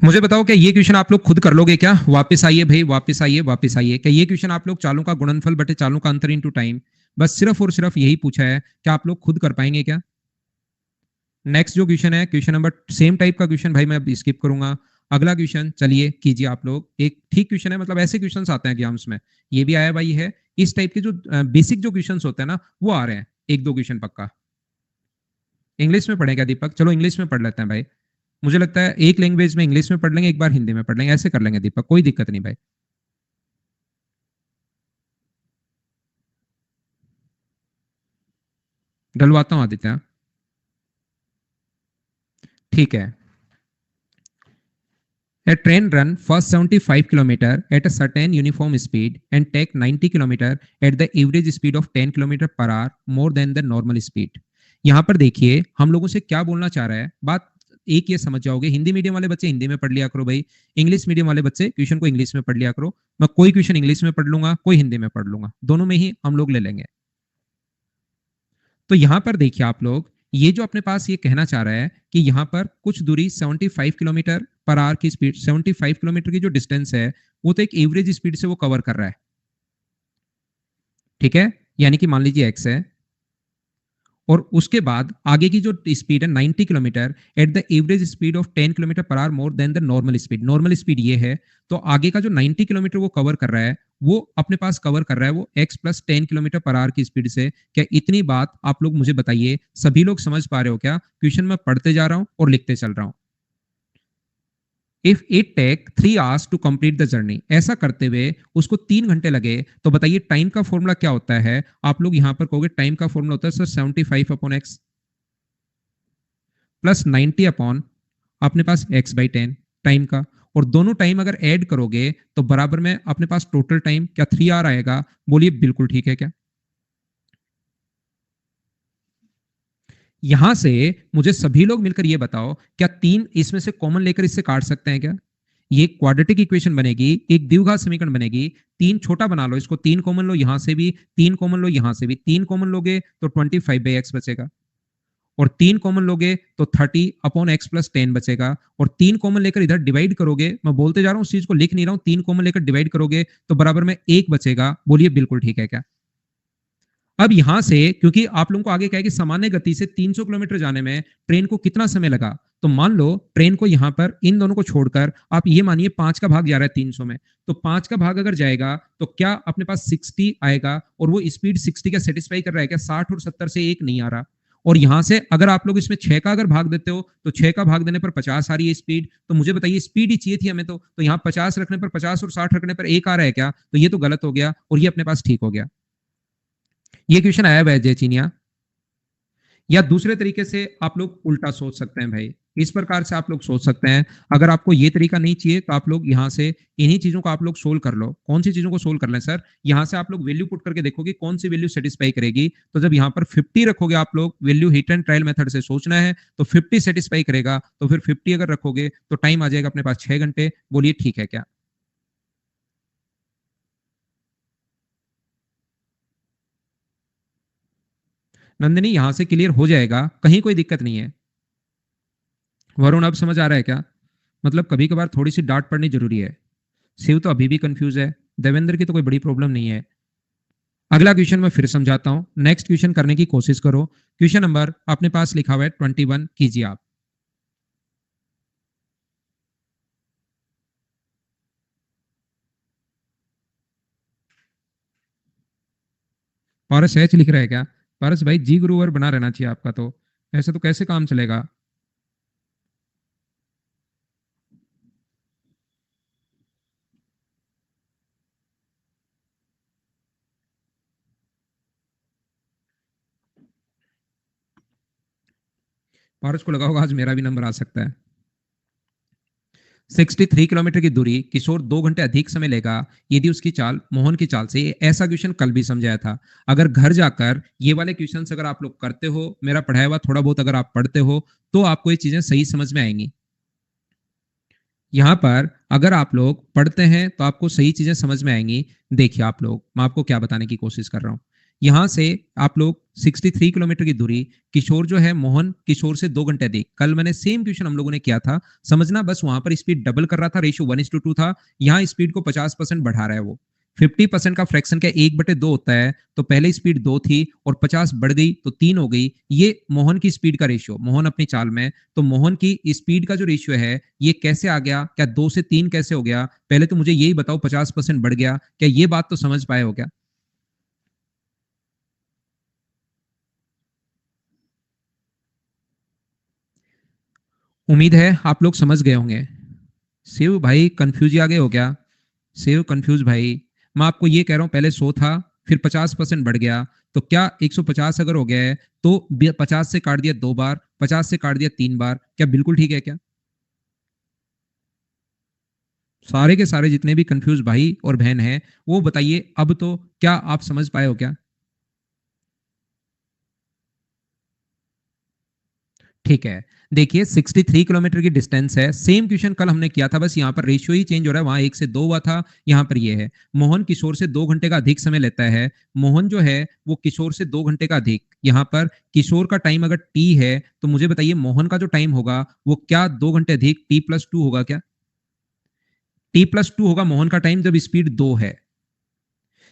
मुझे बताओ क्या ये क्वेश्चन आप लोग खुद कर लोगे क्या? वापस आइए भाई, वापस आइए, वापस आइए। क्या ये क्वेश्चन आप लोग चालों का गुणनफल बटे चालों का अंतर इनटू टाइम, बस सिर्फ और सिर्फ यही पूछा है, क्या आप लोग खुद कर पाएंगे क्या? नेक्स्ट जो क्वेश्चन है, क्वेश्चन नंबर सेम टाइप का क्वेश्चन भाई मैं अब स्किप करूंगा। अगला क्वेश्चन चलिए कीजिए आप लोग। एक ठीक क्वेश्चन है, मतलब ऐसे क्वेश्चंस आते हैं एग्जाम्स में, ये भी आया भाई है। इस टाइप के जो बेसिक जो क्वेश्चंस होते हैं ना, वो आ रहे हैं एक दो क्वेश्चन पक्का। इंग्लिश में पढ़ेगा दीपक? चलो इंग्लिश में पढ़ लेते हैं भाई। मुझे लगता है एक लैंग्वेज में इंग्लिश में पढ़ लेंगे, एक बार हिंदी में पढ़ लेंगे, ऐसे कर लेंगे दीपक, कोई दिक्कत नहीं भाई। डलवाता हूँ आदित्य। ठीक है। A train run first 75 km at a certain uniform speed and take 90 km at the average speed of 10 km per hour more than the normal speed. यहाँ पर देखिए हम लोगों से क्या बोलना चाह रहा है, बात एक ये समझ जाओगे। हिंदी मीडियम वाले बच्चे हिंदी में पढ़ लिया करो भाई, इंग्लिश मीडियम वाले बच्चे क्वेश्चन को इंग्लिश में पढ़ लिया करो। मैं कोई क्वेश्चन इंग्लिश में पढ़ लूंगा, कोई हिंदी में पढ़ लूंगा, दोनों में ही हम लोग ले लेंगे। तो यहां पर देखिए आप लोग, ये जो अपने पास ये कहना चाह रहा है कि यहां पर कुछ दूरी 75 किलोमीटर पर आवर की स्पीड, 75 किलोमीटर की जो डिस्टेंस है वो तो एक एवरेज स्पीड से वो कवर कर रहा है, ठीक है, यानी कि मान लीजिए एक्स है, और उसके बाद आगे की जो स्पीड है 90 kilometre at the average speed of 10 kilometre per hour more than the normal speed. Normal speed ये है, तो आगे का जो 90 किलोमीटर वो कवर कर रहा है, वो अपने पास कवर कर रहा है वो x plus 10 kilometre per hour की स्पीड से। क्या इतनी बात आप लोग मुझे बताइए, सभी लोग समझ पा रहे हो क्या? क्वेश्चन में पढ़ते जा रहा हूं और लिखते चल रहा हूं। If it take 3 hours to complete the journey, ऐसा करते हुए उसको 3 घंटे लगे, तो बताइए टाइम का फॉर्मूला क्या होता है? आप लोग यहां पर कहोगे टाइम का फॉर्मूला होता है sir 75 upon x plus 90 upon अपने पास x बाई 10 टाइम का, और दोनों टाइम अगर ऐड करोगे तो बराबर में अपने पास टोटल टाइम क्या 3 आवर आएगा? बोलिए बिल्कुल ठीक है क्या? यहां से मुझे सभी लोग मिलकर ये बताओ, क्या 3 इसमें से कॉमन लेकर इससे काट सकते हैं क्या? ये क्वाड्रेटिक इक्वेशन बनेगी, एक द्विघात समीकरण बनेगी। 3 छोटा बना लो इसको, 3 कॉमन लो यहां से भी, 3 कॉमन लो यहां से भी, 3 कॉमन लोगे तो 25/x बचेगा, और 3 कॉमन लोगे तो 30 अपॉन एक्स प्लस 10 बचेगा, और 3 कॉमन लेकर इधर डिवाइड करोगे, मैं बोलते जा रहा हूं उस चीज को लिख नहीं रहा हूं, 3 कॉमन लेकर डिवाइड करोगे तो बराबर में 1 बचेगा। बोलिए बिल्कुल ठीक है क्या? अब यहां से क्योंकि आप लोगों को आगे क्या है कि सामान्य गति से 300 किलोमीटर जाने में ट्रेन को कितना समय लगा, तो मान लो ट्रेन को यहां पर इन दोनों को छोड़कर आप ये मानिए 5 का भाग जा रहा है 300 में, तो 5 का भाग अगर जाएगा तो क्या अपने पास 60 आएगा, और वो स्पीड 60 का सेटिस्फाई कर रहा है क्या? 60 और 70 से एक नहीं आ रहा। और यहां से अगर आप लोग इसमें 6 का अगर भाग देते हो तो 6 का भाग देने पर 50 आ रही है स्पीड, तो मुझे बताइए स्पीड ही चाहिए थी हमें, तो यहाँ 50 रखने पर 50 और 60 रखने पर एक आ रहा है क्या? तो ये तो गलत हो गया और ये अपने पास ठीक हो गया। ये क्वेश्चन आया हुआ है जय चीनिया। या दूसरे तरीके से आप लोग उल्टा सोच सकते हैं भाई, इस प्रकार से आप लोग सोच सकते हैं। अगर आपको ये तरीका नहीं चाहिए तो आप लोग यहां से इन्हीं चीजों को आप लोग सोल्व कर लो। कौन सी चीजों को सोल्व कर लें सर? यहां से आप लोग वैल्यू पुट करके देखोगे कौन सी वैल्यू सेटिस्फाई करेगी, तो जब यहां पर 50 रखोगे आप लोग, value hit and trial method से सोचना है, तो 50 सेटिस्फाई करेगा, तो फिर 50 अगर रखोगे तो टाइम आ जाएगा अपने पास 6 घंटे। बोलिए ठीक है क्या? नंदिनी यहां से क्लियर हो जाएगा, कहीं कोई दिक्कत नहीं है। वरुण अब समझ आ रहा है क्या? मतलब कभी कभार थोड़ी सी डांट पड़नी जरूरी है। शिव तो अभी भी कंफ्यूज है, देवेंद्र की तो कोई बड़ी प्रॉब्लम नहीं है। अगला क्वेश्चन मैं फिर समझाता हूं, नेक्स्ट क्वेश्चन करने की कोशिश करो। क्वेश्चन नंबर अपने पास लिखा हुआ है 21, कीजिए आप। पारस एच लिख रहा है क्या? पारस भाई जी गुरुवर बना रहना चाहिए आपका, तो ऐसे तो कैसे काम चलेगा? पारस को लगा होगा आज मेरा भी नंबर आ सकता है। 63 किलोमीटर की दूरी किशोर 2 घंटे अधिक समय लेगा यदि उसकी चाल मोहन की चाल से। ऐसा क्वेश्चन कल भी समझाया था। अगर घर जाकर ये वाले क्वेश्चन अगर आप लोग करते हो, मेरा पढ़ाया हुआ थोड़ा बहुत अगर आप पढ़ते हो, तो आपको ये चीजें सही समझ में आएंगी। यहां पर अगर आप लोग पढ़ते हैं तो आपको सही चीजें समझ में आएंगी। देखिए आप लोग, मैं आपको क्या बताने की कोशिश कर रहा हूं। यहां से आप लोग 63 किलोमीटर की दूरी, किशोर जो है मोहन किशोर से 2 घंटे अधिक। कल मैंने सेम क्वेश्चन हम लोगों ने किया था, समझना बस वहां पर स्पीड डबल कर रहा था, रेशियो 1:2 था। यहाँ स्पीड को 50% बढ़ा रहा है वो। 50% का फ्रैक्शन क्या 1/2 होता है, तो पहले स्पीड 2 थी और 50 बढ़ गई तो 3 हो गई। ये मोहन की स्पीड का रेशियो, मोहन अपनी चाल में, तो मोहन की स्पीड का जो रेशियो है ये कैसे आ गया, क्या 2 से 3 कैसे हो गया? पहले तो मुझे यही बताओ, 50% बढ़ गया, क्या ये बात तो समझ पाए हो क्या? उम्मीद है आप लोग समझ गए होंगे। शिव भाई कंफ्यूज आ गए हो क्या? शिव कंफ्यूज भाई, मैं आपको ये कह रहा हूं पहले 100 था, फिर 50% बढ़ गया, तो क्या 150 अगर हो गया है तो 50 से काट दिया 2 बार, 50 से काट दिया 3 बार, क्या बिल्कुल ठीक है क्या? सारे के सारे जितने भी कंफ्यूज भाई और बहन हैं, वो बताइए अब तो क्या आप समझ पाए हो क्या? ठीक है। देखिए 63 किलोमीटर की डिस्टेंस है, सेम क्वेश्चन कल हमने किया था, बस यहाँ पर रेशियो ही चेंज हो रहा है, वहां 1 से 2 हुआ था, यहाँ पर ये है। मोहन किशोर से 2 घंटे का अधिक समय लेता है। मोहन जो है वो किशोर से 2 घंटे का अधिक, यहाँ पर किशोर का टाइम अगर टी है तो मुझे बताइए मोहन का जो टाइम होगा वो क्या 2 घंटे अधिक T+2 होगा क्या? T+2 होगा मोहन का टाइम जब स्पीड 2 है।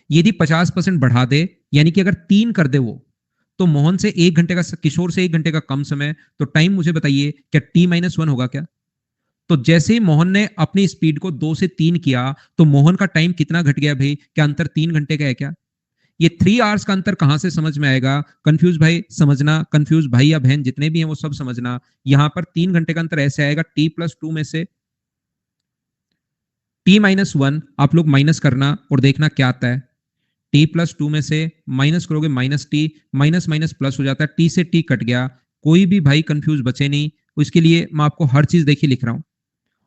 यदि 50% बढ़ा दे, यानी कि अगर 3 कर दे वो, तो मोहन से 1 घंटे का, किशोर से 1 घंटे का कम समय, तो टाइम मुझे बताइए क्या T-1 होगा क्या? तो जैसे ही मोहन ने अपनी स्पीड को 2 से 3 किया, तो मोहन का टाइम कितना घट गया भाई? क्या अंतर 3 घंटे का है क्या? ये 3 आवर्स का अंतर कहां से समझ में आएगा? कंफ्यूज भाई समझना, कंफ्यूज भाई या बहन जितने भी हैं वो सब समझना। यहां पर 3 घंटे का अंतर ऐसे आएगा, T+2 में से T-1 आप लोग माइनस करना और देखना क्या आता है। T+2 में से माइनस करोगे -T, माइनस माइनस प्लस हो जाता है, टी से टी कट गया। कोई भी भाई कंफ्यूज बचे नहीं, उसके लिए मैं आपको हर चीज देखिए लिख रहा हूं।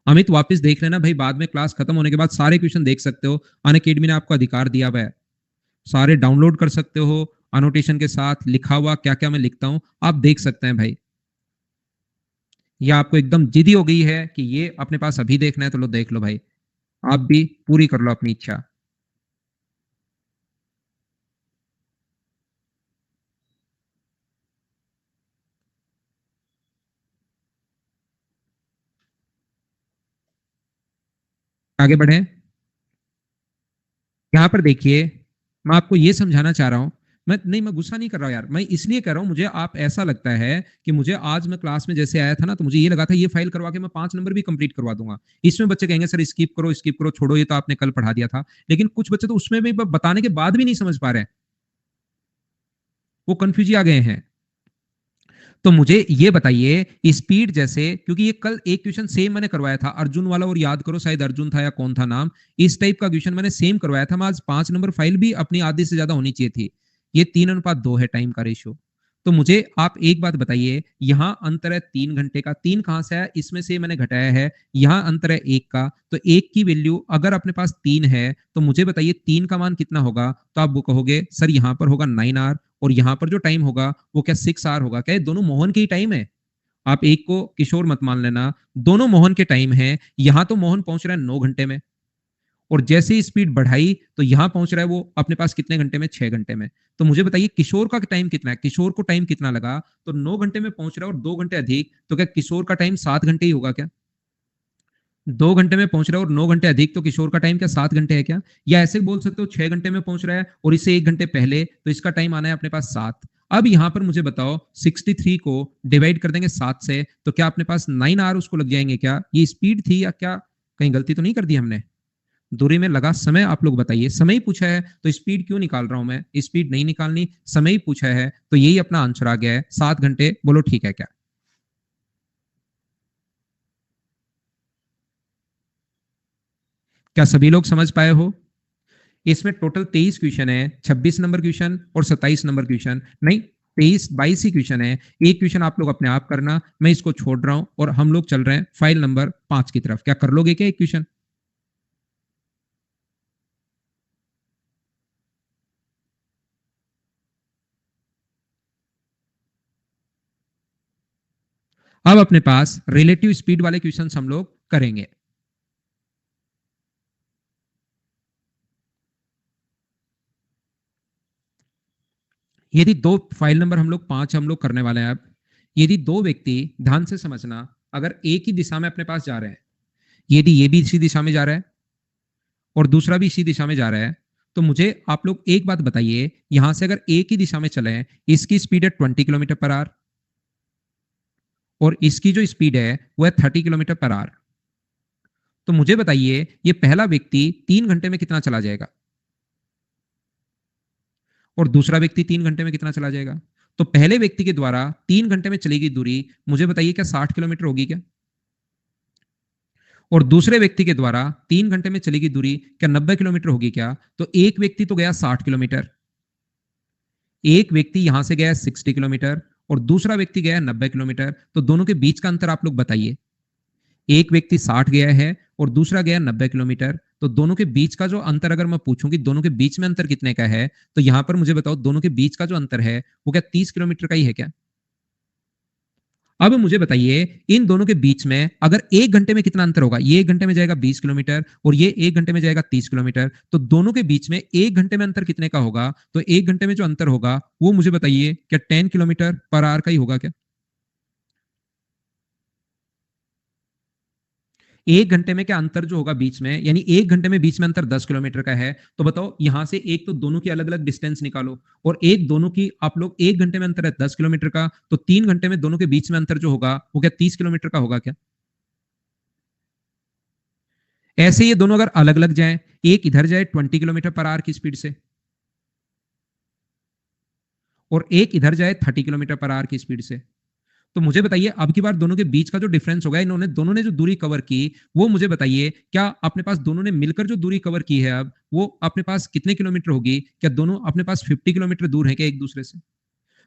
अमित वापस देख लेना भाई, बाद में क्लास खत्म होने के बाद सारे क्वेश्चन देख सकते हो, अनअकैडमी ने आपको अधिकार दिया हुआ है, सारे डाउनलोड कर सकते हो, अनोटेशन के साथ लिखा हुआ क्या क्या मैं लिखता हूं आप देख सकते हैं भाई। या आपको एकदम जिदी हो गई है कि ये अपने पास अभी देखना है, तो लो देख लो भाई, आप भी पूरी कर लो अपनी इच्छा। आगे बढ़े। यहाँ पर देखिए, मैं आपको ये समझाना चाह रहा हूँ, मैं गुस्सा नहीं कर रहा हूँ यार, मैं इसलिए कर रहा हूँ, मुझे आप ऐसा लगता है कि मुझे आज मैं क्लास में जैसे आया था ना, तो मुझे ये लगा था ये फाइल करवा के मैं 5 नंबर भी कंप्लीट करवा दूंगा। इसमें बच्चे कहेंगे सर स्किप करो छोड़ो, ये तो आपने कल पढ़ा दिया था। लेकिन कुछ बच्चे तो उसमें भी बताने के बाद भी नहीं समझ पा रहे हैं, वो कंफ्यूज आ गए हैं। तो मुझे ये बताइए स्पीड जैसे, क्योंकि ये कल एक क्वेश्चन सेम मैंने करवाया था अर्जुन वाला, और याद करो शायद अर्जुन था या कौन था नाम, इस टाइप का क्वेश्चन मैंने सेम करवाया था। मैं आज 5 नंबर फाइल भी अपनी आधी से ज्यादा होनी चाहिए थी। ये 3:2 है टाइम का रेशियो। तो मुझे आप एक बात बताइए, यहां अंतर है 3 घंटे का, 3 कहां से आया? इसमें से मैंने घटाया है। यहां अंतर है 1 का, तो 1 की वैल्यू अगर अपने पास 3 है, तो मुझे बताइए 3 का मान कितना होगा? तो आप वो कहोगे सर यहां पर होगा 9 आवर, और यहां पर जो टाइम होगा वो क्या 6 आवर होगा क्या? ये दोनों मोहन के ही टाइम है, आप एक को किशोर मत मान लेना, दोनों मोहन के टाइम है। यहां तो मोहन पहुंच रहा है 9 घंटे में, और जैसे ही स्पीड बढ़ाई तो यहां पहुंच रहा है वो अपने पास कितने घंटे में? 6 घंटे में। तो मुझे बताइए किशोर का टाइम कितना है? किशोर को टाइम कितना लगा? तो 9 घंटे में पहुंच रहा है और 2 घंटे अधिक, तो क्या किशोर का टाइम 7 घंटे ही होगा क्या? 2 घंटे में पहुंच रहा है और 9 घंटे अधिक, तो किशोर का टाइम क्या 7 घंटे है क्या? या ऐसे बोल सकते हो 6 घंटे में पहुंच रहा है और इससे 1 घंटे पहले, तो इसका टाइम आना है अपने पास 7। अब यहां पर मुझे बताओ 63 को डिवाइड कर देंगे 7 से, तो क्या अपने पास 9 आवर उसको लग जाएंगे क्या? ये स्पीड थी या क्या? कहीं गलती तो नहीं कर दी हमने? दूरी में लगा समय आप लोग बताइए, समय ही पूछा है तो स्पीड क्यों निकाल रहा हूं मैं? स्पीड नहीं निकालनी, समय ही पूछा है, तो यही अपना आंसर आ गया है 7 घंटे। बोलो ठीक है क्या? क्या सभी लोग समझ पाए हो? इसमें टोटल 23 क्वेश्चन है, 26 नंबर क्वेश्चन और 27 नंबर क्वेश्चन नहीं, 23 22 ही क्वेश्चन है। एक क्वेश्चन आप लोग अपने आप करना, मैं इसको छोड़ रहा हूं और हम लोग चल रहे हैं फाइल नंबर 5 की तरफ। क्या कर लोगे क्या एक क्वेश्चन? अब अपने पास रिलेटिव स्पीड वाले क्वेश्चन हम लोग करेंगे। यदि दो फाइल नंबर हम लोग 5 हम लोग करने वाले हैं अब, यदि दो व्यक्ति, ध्यान से समझना, अगर एक ही दिशा में अपने पास जा रहे हैं, यदि ये भी इसी दिशा में जा रहा है और दूसरा भी इसी दिशा में जा रहा है, तो मुझे आप लोग एक बात बताइए, यहां से अगर एक ही दिशा में चले, इसकी स्पीड है 20 किलोमीटर पर आवर और इसकी जो स्पीड है वो है 30 किलोमीटर पर आवर। तो मुझे बताइए ये पहला व्यक्ति 3 घंटे में कितना चला जाएगा और दूसरा व्यक्ति 3 घंटे में कितना चला जाएगा? तो पहले व्यक्ति के द्वारा 3 घंटे में चली गई दूरी, मुझे बताइए क्या 60 किलोमीटर होगी क्या? और दूसरे व्यक्ति के द्वारा 3 घंटे में चली गई दूरी क्या 90 किलोमीटर होगी क्या? तो एक व्यक्ति तो गया 60 किलोमीटर, एक व्यक्ति यहां से गया 60 किलोमीटर और दूसरा व्यक्ति गया 90 किलोमीटर। तो दोनों के बीच का अंतर आप लोग बताइए। एक व्यक्ति 60 गया है और दूसरा गया 90 किलोमीटर। तो दोनों के बीच का जो अंतर अगर मैं पूछूं कि दोनों के बीच में अंतर कितने का है, तो यहां पर मुझे बताओ दोनों के बीच का जो अंतर है वो क्या 30 किलोमीटर का ही है क्या? अब मुझे बताइए इन दोनों के बीच में अगर 1 घंटे में कितना अंतर होगा? ये 1 घंटे में जाएगा 20 किलोमीटर और ये 1 घंटे में जाएगा 30 किलोमीटर। तो दोनों के बीच में 1 घंटे में अंतर कितने का होगा? तो 1 घंटे में जो अंतर होगा वो मुझे बताइए क्या 10 किलोमीटर पर आवर का ही होगा क्या? 1 घंटे में क्या अंतर जो होगा बीच में, यानी 1 घंटे में बीच में अंतर 10 किलोमीटर का है। तो बताओ यहां से एक तो दोनों की अलग अलग डिस्टेंस निकालो और एक दोनों की आप लोग 1 घंटे में अंतर है 10 किलोमीटर का, तो 3 घंटे में दोनों के बीच में अंतर जो होगा वो क्या 30 किलोमीटर का होगा क्या? ऐसे ये दोनों अगर अलग अलग जाएं, एक इधर जाए 20 किलोमीटर पर आवर की स्पीड से और एक इधर जाए 30 किलोमीटर पर आवर की स्पीड से, तो मुझे बताइए अब की बार दोनों के बीच का जो डिफरेंस होगा, इन्होंने दोनों ने जो दूरी कवर की वो मुझे बताइए क्या अपने पास दोनों ने मिलकर जो दूरी कवर की है अब वो अपने पास कितने किलोमीटर होगी? क्या दोनों अपने पास 50 किलोमीटर दूर है क्या एक दूसरे से?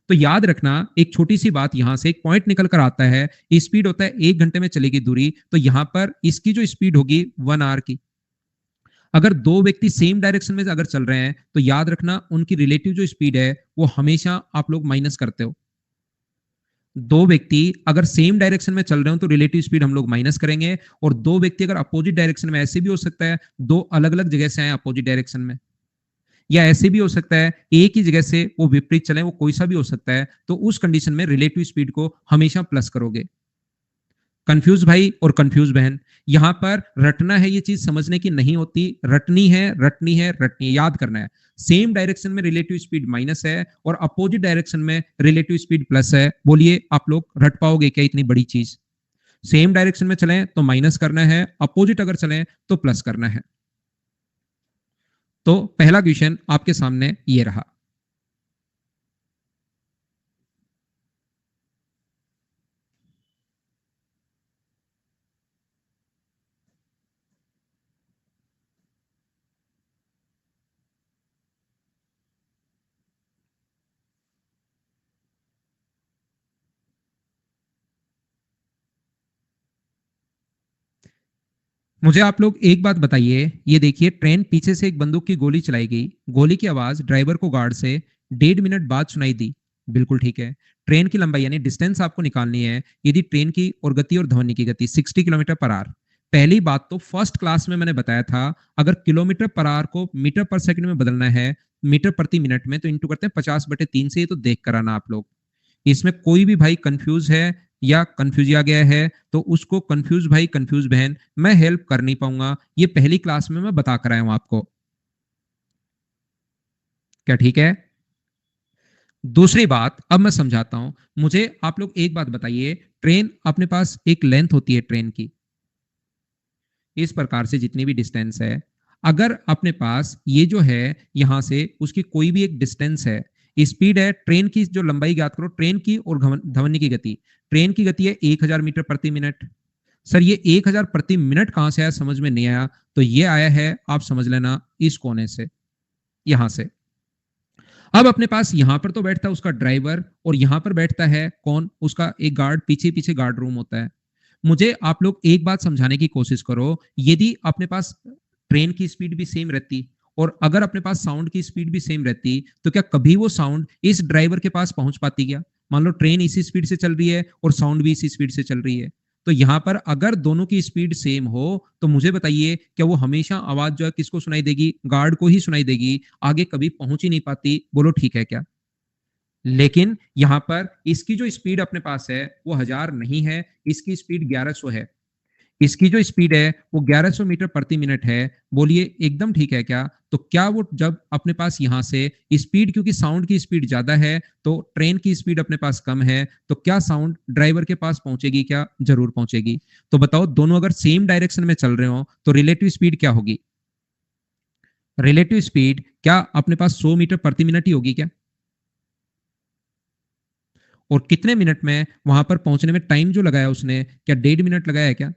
तो याद रखना एक छोटी सी बात, यहां से एक पॉइंट निकल कर आता है, स्पीड होता है 1 घंटे में चलेगी दूरी, तो यहां पर इसकी जो स्पीड होगी 1 आवर की। अगर दो व्यक्ति सेम डायरेक्शन में अगर चल रहे हैं तो याद रखना उनकी रिलेटिव जो स्पीड है वो हमेशा आप लोग माइनस करते हो। दो व्यक्ति अगर सेम डायरेक्शन में चल रहे हो तो रिलेटिव स्पीड हम लोग माइनस करेंगे, और दो व्यक्ति अगर अपोजिट डायरेक्शन में, ऐसे भी हो सकता है दो अलग अलग जगह से आए अपोजिट डायरेक्शन में, या ऐसे भी हो सकता है एक ही जगह से वो विपरीत चले, वो कोई सा भी हो सकता है, तो उस कंडीशन में रिलेटिव स्पीड को हमेशा प्लस करोगे। कंफ्यूज भाई और कंफ्यूज बहन, यहां पर रटना है, ये चीज समझने की नहीं होती, रटनी है रटनी है रटनी है, याद करना है। सेम डायरेक्शन में रिलेटिव स्पीड माइनस है और अपोजिट डायरेक्शन में रिलेटिव स्पीड प्लस है। बोलिए आप लोग रट पाओगे क्या इतनी बड़ी चीज? सेम डायरेक्शन में चलें तो माइनस करना है, अपोजिट अगर चलें तो प्लस करना है। तो पहला क्वेश्चन आपके सामने ये रहा। मुझे आप लोग एक बात बताइए, ये देखिए ट्रेन पीछे से एक बंदूक की गोली चलाई गई, गोली की आवाज ड्राइवर को गार्ड से 1.5 मिनट बाद सुनाई दी। बिल्कुल ठीक है। ट्रेन की लंबाई यानी डिस्टेंस आपको निकालनी है, यदि ट्रेन की और गति और ध्वनि की गति 60 किलोमीटर पर आवर। पहली बात तो फर्स्ट क्लास में मैंने बताया था, अगर किलोमीटर पर आवर को मीटर पर सेकंड में बदलना है, मीटर प्रति मिनट में, तो इंटू करते हैं 50/3 से। ये तो देख कर आना आप लोग। इसमें कोई भी भाई कंफ्यूज है या कंफ्यूज आ गया है तो उसको कंफ्यूज भाई कंफ्यूज बहन मैं हेल्प कर नहीं पाऊंगा, ये पहली क्लास में मैं बता कर आया हूं आपको। क्या ठीक है? दूसरी बात अब मैं समझाता हूं। मुझे आप लोग एक बात बताइए, ट्रेन अपने पास एक लेंथ होती है ट्रेन की, इस प्रकार से जितनी भी डिस्टेंस है, अगर अपने पास ये जो है यहां से उसकी कोई भी एक डिस्टेंस है, स्पीड है ट्रेन की, जो लंबाई ज्ञात करो ट्रेन की और ध्वनि की गति। ट्रेन की गति है 1000 मीटर प्रति मिनट। सर ये 1000 प्रति मिनट कहां से आया, समझ में नहीं आया, तो ये आया है, आप समझ लेना इस कोने से, यहां से। अब अपने पास यहां पर तो बैठता है उसका ड्राइवर और यहां पर बैठता है कौन, उसका एक गार्ड, पीछे पीछे गार्ड रूम होता है। मुझे आप लोग एक बात समझाने की कोशिश करो, यदि अपने पास ट्रेन की स्पीड भी सेम रहती और अगर अपने पास साउंड की स्पीड भी सेम रहती, तो क्या कभी वो साउंड इस ड्राइवर के पास पहुंच पाती क्या? मान लो ट्रेन इसी स्पीड से चल रही है और साउंड भी इसी स्पीड से चल रही है, तो यहां पर अगर दोनों की स्पीड सेम हो तो मुझे बताइए क्या वो हमेशा आवाज जो है किसको सुनाई देगी? गार्ड को ही सुनाई देगी, आगे कभी पहुंच ही नहीं पाती। बोलो ठीक है क्या? लेकिन यहां पर इसकी जो स्पीड अपने पास है वो 1000 नहीं है, इसकी स्पीड 1100 है। इसकी जो स्पीड है वो 1100 मीटर प्रति मिनट है। बोलिए एकदम ठीक है क्या? तो क्या वो जब अपने पास यहां से स्पीड, क्योंकि साउंड की स्पीड ज्यादा है तो ट्रेन की स्पीड अपने पास कम है, तो क्या साउंड ड्राइवर के पास पहुंचेगी क्या? जरूर पहुंचेगी। तो बताओ दोनों अगर सेम डायरेक्शन में चल रहे हो तो रिलेटिव स्पीड क्या होगी? रिलेटिव स्पीड क्या अपने पास 100 मीटर प्रति मिनट ही होगी क्या? और कितने मिनट में वहां पर पहुंचने में टाइम जो लगाया उसने, क्या 1.5 मिनट लगाया है क्या?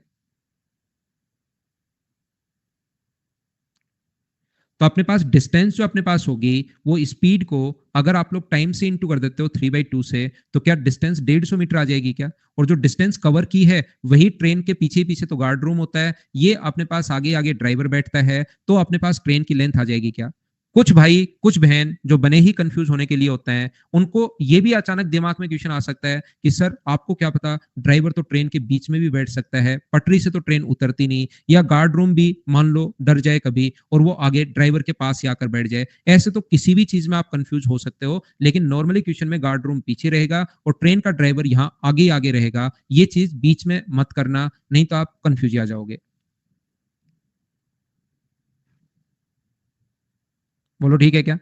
तो अपने पास डिस्टेंस जो अपने पास होगी वो स्पीड को अगर आप लोग टाइम से इंटू कर देते हो 3/2 से, तो क्या डिस्टेंस 150 मीटर आ जाएगी क्या? और जो डिस्टेंस कवर की है वही ट्रेन के पीछे पीछे तो गार्ड रूम होता है, ये अपने पास आगे आगे ड्राइवर बैठता है, तो अपने पास ट्रेन की लेंथ आ जाएगी क्या? कुछ भाई कुछ बहन जो बने ही कंफ्यूज होने के लिए होते हैं, उनको ये भी अचानक दिमाग में क्वेश्चन आ सकता है कि सर आपको क्या पता, ड्राइवर तो ट्रेन के बीच में भी बैठ सकता है, पटरी से तो ट्रेन उतरती नहीं, या गार्ड रूम भी मान लो डर जाए कभी और वो आगे ड्राइवर के पास ही आकर बैठ जाए। ऐसे तो किसी भी चीज में आप कंफ्यूज हो सकते हो, लेकिन नॉर्मली क्वेश्चन में गार्ड रूम पीछे रहेगा और ट्रेन का ड्राइवर यहाँ आगे आगे रहेगा। ये चीज बीच में मत करना, नहीं तो आप कंफ्यूज आ जाओगे। बोलो ठीक है क्या?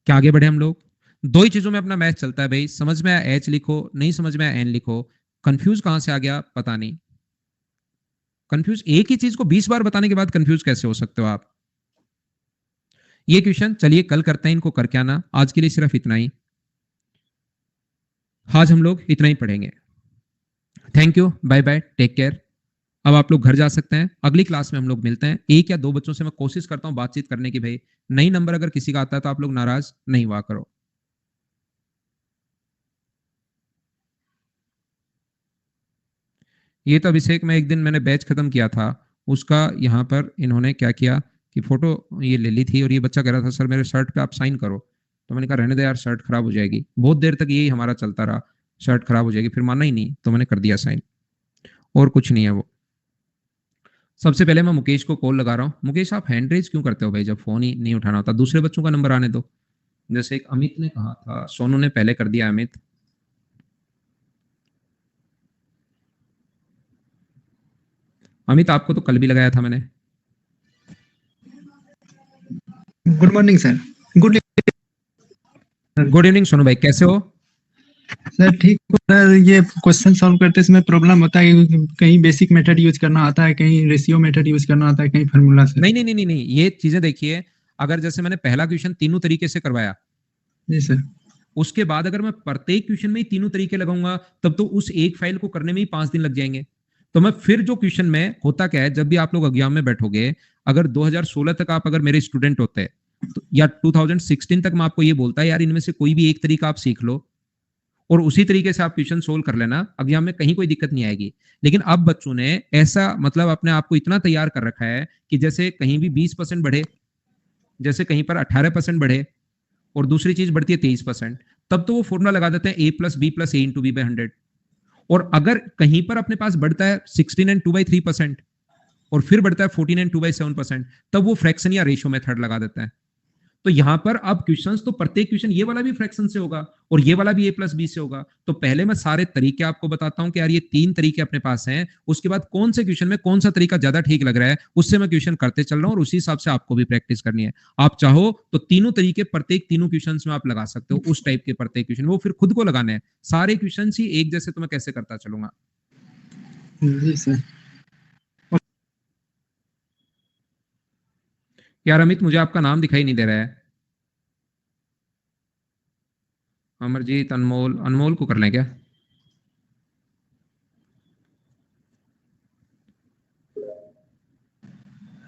क्या आगे बढ़े हम लोग? दो ही चीजों में अपना मैच चलता है भाई, समझ में आया एच लिखो, नहीं समझ में आया एन लिखो। कंफ्यूज कहां से आ गया पता नहीं। कंफ्यूज एक ही चीज को 20 बार बताने के बाद कंफ्यूज कैसे हो सकते हो आप? ये क्वेश्चन चलिए कल करते हैं, इनको करके आना, आज के लिए सिर्फ इतना ही। आज हम लोग इतना ही पढ़ेंगे। Thank you, bye bye, take care. अब आप लोग घर जा सकते हैं, अगली क्लास में हम लोग मिलते हैं। एक या दो बच्चों से मैं कोशिश करता हूं बातचीत करने की, भाई नई नंबर अगर किसी का आता है तो आप लोग नाराज नहीं हुआ करो। ये तो अभिषेक, मैं एक दिन मैंने बैच खत्म किया था, उसका यहाँ पर इन्होंने क्या किया कि फोटो ये ले ली थी और ये बच्चा कह रहा था सर मेरे शर्ट पे आप साइन करो। तो मैंने कहा रहने दे यार, शर्ट खराब हो जाएगी। बहुत देर तक यही हमारा चलता रहा, शर्ट खराब हो जाएगी, फिर माना ही नहीं तो मैंने कर दिया साइन। और कुछ नहीं है वो। सबसे पहले मैं मुकेश को कॉल लगा रहा हूँ। मुकेश आप हैंड रेज क्यों करते हो भाई, जब फोन ही नहीं उठाना होता? दूसरे बच्चों का नंबर आने दो। जैसे एक अमित ने कहा था, सोनू ने पहले कर दिया। अमित, अमित आपको तो कल भी लगाया था मैंने। Good morning sir. Good good evening Sonu भाई, कैसे हो? सर ठीक हो सर। ये क्वेश्चन सॉल्व करते समय प्रॉब्लम होता है कि कहीं बेसिक मेथड यूज करना आता है, कहीं रेशियो मेथड यूज करना आता है, कहीं फार्मूला सर। नहीं नहीं नहीं नहीं नहीं, ये चीजें देखिए, अगर जैसे मैंने पहला क्वेश्चन तीनों तरीके से करवाया, जी सर। उसके बाद अगर मैं प्रत्येक क्वेश्चन में ही तीनों तरीके लगाऊंगा, तब तो उस एक फाइल को करने में ही 5 दिन लग जाएंगे। तो मैं फिर जो क्वेश्चन में होता क्या है, जब भी आप लोग एग्जाम में बैठोगे, अगर 2016 तक आप अगर मेरे स्टूडेंट होते तो, या 2016 तक मैं आपको ये बोलता है यार इनमें से कोई भी एक तरीका आप सीख लो और उसी तरीके से आप क्वेश्चन सोल्व कर लेना, एग्जाम में कहीं कोई दिक्कत नहीं आएगी। लेकिन अब बच्चों ने ऐसा मतलब अपने आप को इतना तैयार कर रखा है कि जैसे कहीं भी 20% बढ़े, जैसे कहीं पर 18% बढ़े और दूसरी चीज बढ़ती है 23%, तब तो वो फॉर्मूला लगा देते हैं a+b+a/b/100। और अगर कहीं पर अपने पास बढ़ता है 16 एंड 2/3% और फिर बढ़ता है 14 एंड 2/7%, तब वो फ्रैक्शन या रेशियो मेथड लगा देता है। तो यहां पर अब क्वेश्चंस तो प्रत्येक क्वेश्चन ये वाला भी फ्रैक्शन से होगा और ये वाला भी a+b से होगा। तो पहले मैं सारे तरीके आपको बताता हूं कि यार ये 3 तरीके अपने पास हैं, उसके बाद कौन से क्वेश्चन में कौन सा तरीका ज्यादा ठीक लग रहा है उससे मैं क्वेश्चन करते चल रहा हूं और उसी हिसाब से आपको भी प्रैक्टिस करनी है। आप चाहो तो तीनों तरीके प्रत्येक तीनों क्वेश्चन में आप लगा सकते हो, उस टाइप के प्रत्येक क्वेश्चन वो फिर खुद को लगाने हैं। सारे क्वेश्चन ही एक जैसे तो मैं कैसे करता चलूंगा? जी सर। यार अमित, मुझे आपका नाम दिखाई नहीं दे रहा है। अमरजीत, अनमोल, अनमोल को कर लें क्या?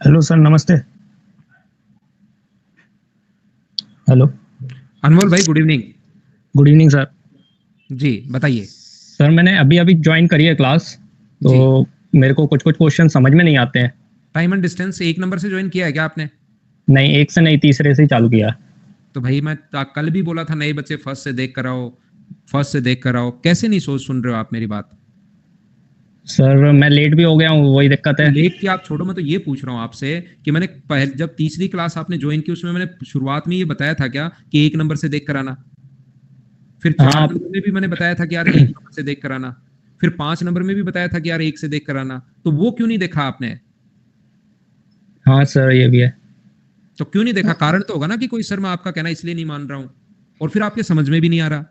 हेलो सर, नमस्ते। हेलो। अनमोल भाई, good evening. Good evening sir. जी बताइए। सर मैंने अभी अभी ज्वाइन करी है क्लास, तो मेरे को कुछ कुछ क्वेश्चन समझ में नहीं आते हैं। टाइम एंड डिस्टेंस 1 नंबर से ज्वाइन किया है क्या आपने? नहीं, एक से नहीं, तीसरे से ही चालू किया। तो भाई मैं कल भी बोला था नए बच्चे फर्स्ट से देख कर आओ, फर्स्ट से देख कर आओ। कैसे नहीं सोच सुन रहे हो आप मेरी बात? सर मैं लेट भी हो गया हूँ, वही दिक्कत है। लेट की आप छोड़ो, मैं तो ये पूछ रहा हूँ आपसे कि मैंने पहले जब तीसरी क्लास आपने ज्वाइन की उसमें मैंने शुरुआत में ये बताया था क्या कि 1 नंबर से देख कर आना, फिर 4 हाँ नंबर में भी मैंने बताया था कि यार 1 नंबर से देख कर आना, फिर 5 नंबर में भी बताया था कि यार 1 से देख कर आना, तो वो क्यों नहीं देखा आपने? हाँ सर ये भी है। तो क्यों नहीं देखा? कारण तो होगा ना कि कोई सर मैं आपका कहना इसलिए नहीं मान रहा हूँ, और फिर आपके समझ में भी नहीं आ रहा।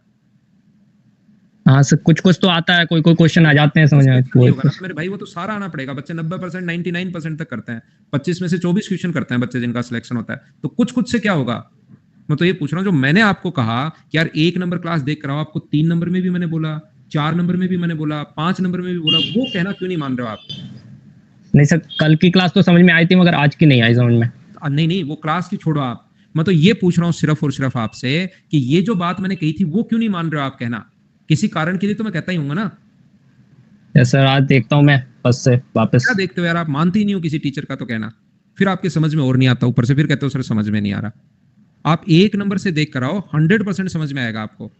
हाँ सर कुछ कुछ तो आता है, कोई कोई क्वेश्चन आ जाते हैं समझ में। नहीं होगा ना मेरे भाई, वो तो सारा आना पड़ेगा। बच्चे 90% 99% तक करते हैं, 25 में से 24 क्वेश्चन करते हैं बच्चे जिनका सिलेक्शन होता है, तो कुछ कुछ से क्या होगा? मैं तो ये पूछ रहा हूँ, जो मैंने आपको कहा कि यार 1 नंबर क्लास देख कर आओ, आपको 3 नंबर में भी मैंने बोला, 4 नंबर में भी मैंने बोला, 5 नंबर में भी बोला, वो कहना क्यों नहीं मान रहे हो आप? नहीं सर कल की क्लास तो समझ में आई थी मगर आज की नहीं आई समझ में। नहीं नहीं, वो क्लास की छोड़ो आप, मैं तो ये पूछ रहा हूँ सिर्फ और सिर्फ आपसे कि ये जो बात मैंने कही थी वो क्यों नहीं मान रहे हो आप? कहना किसी कारण के लिए तो मैं कहता ही हूँ ना। यस सर आज देखता हूँ मैं बस से वापस। क्या देखते हो यार, आप मानते ही नहीं हो किसी टीचर का तो कहना, फिर आपके समझ में और नहीं आता, ऊपर से फिर कहते हो सर समझ में नहीं आ रहा। आप 1 नंबर से देख कर आओ, 100% समझ में आएगा आपको।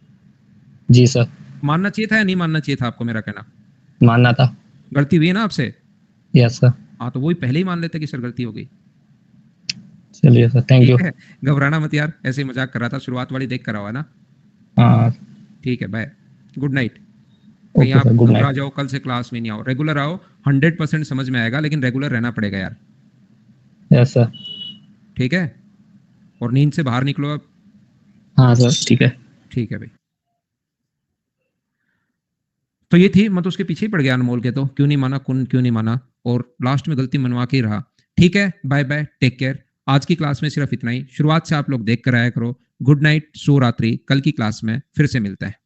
जी सर। मानना चाहिए था या नहीं मानना चाहिए था आपको मेरा कहना? मानना था। गलती हुई है ना आपसे? Yes sir. हाँ तो वही पहले ही मान लेते कि सर गलती हो गई। चलिए सर थैंक यू। ठीक है, घबराना मत यार, ऐसे ही मजाक कर रहा था, शुरुआत वाली देख कर आओ, है ना? हाँ ठीक है, बाय, गुड नाइट। कहीं ओके आप सर गुड घबरा नाइट। जाओ, कल से क्लास में नहीं आओ, रेगुलर आओ, 100% समझ में आएगा, लेकिन रेगुलर रहना पड़ेगा यार। Yes sir. ठीक है, और नींद से बाहर निकलो अब। हाँ सर ठीक है। ठीक है भाई। तो ये थी, मैं तो उसके पीछे ही पड़ गया अनमोल के, तो क्यों नहीं माना, कुन क्यों नहीं माना, और लास्ट में गलती मनवा के ही रहा। ठीक है, बाय बाय, टेक केयर। आज की क्लास में सिर्फ इतना ही, शुरुआत से आप लोग देख कर आया करो। गुड नाइट, सो रात्रि, कल की क्लास में फिर से मिलते हैं।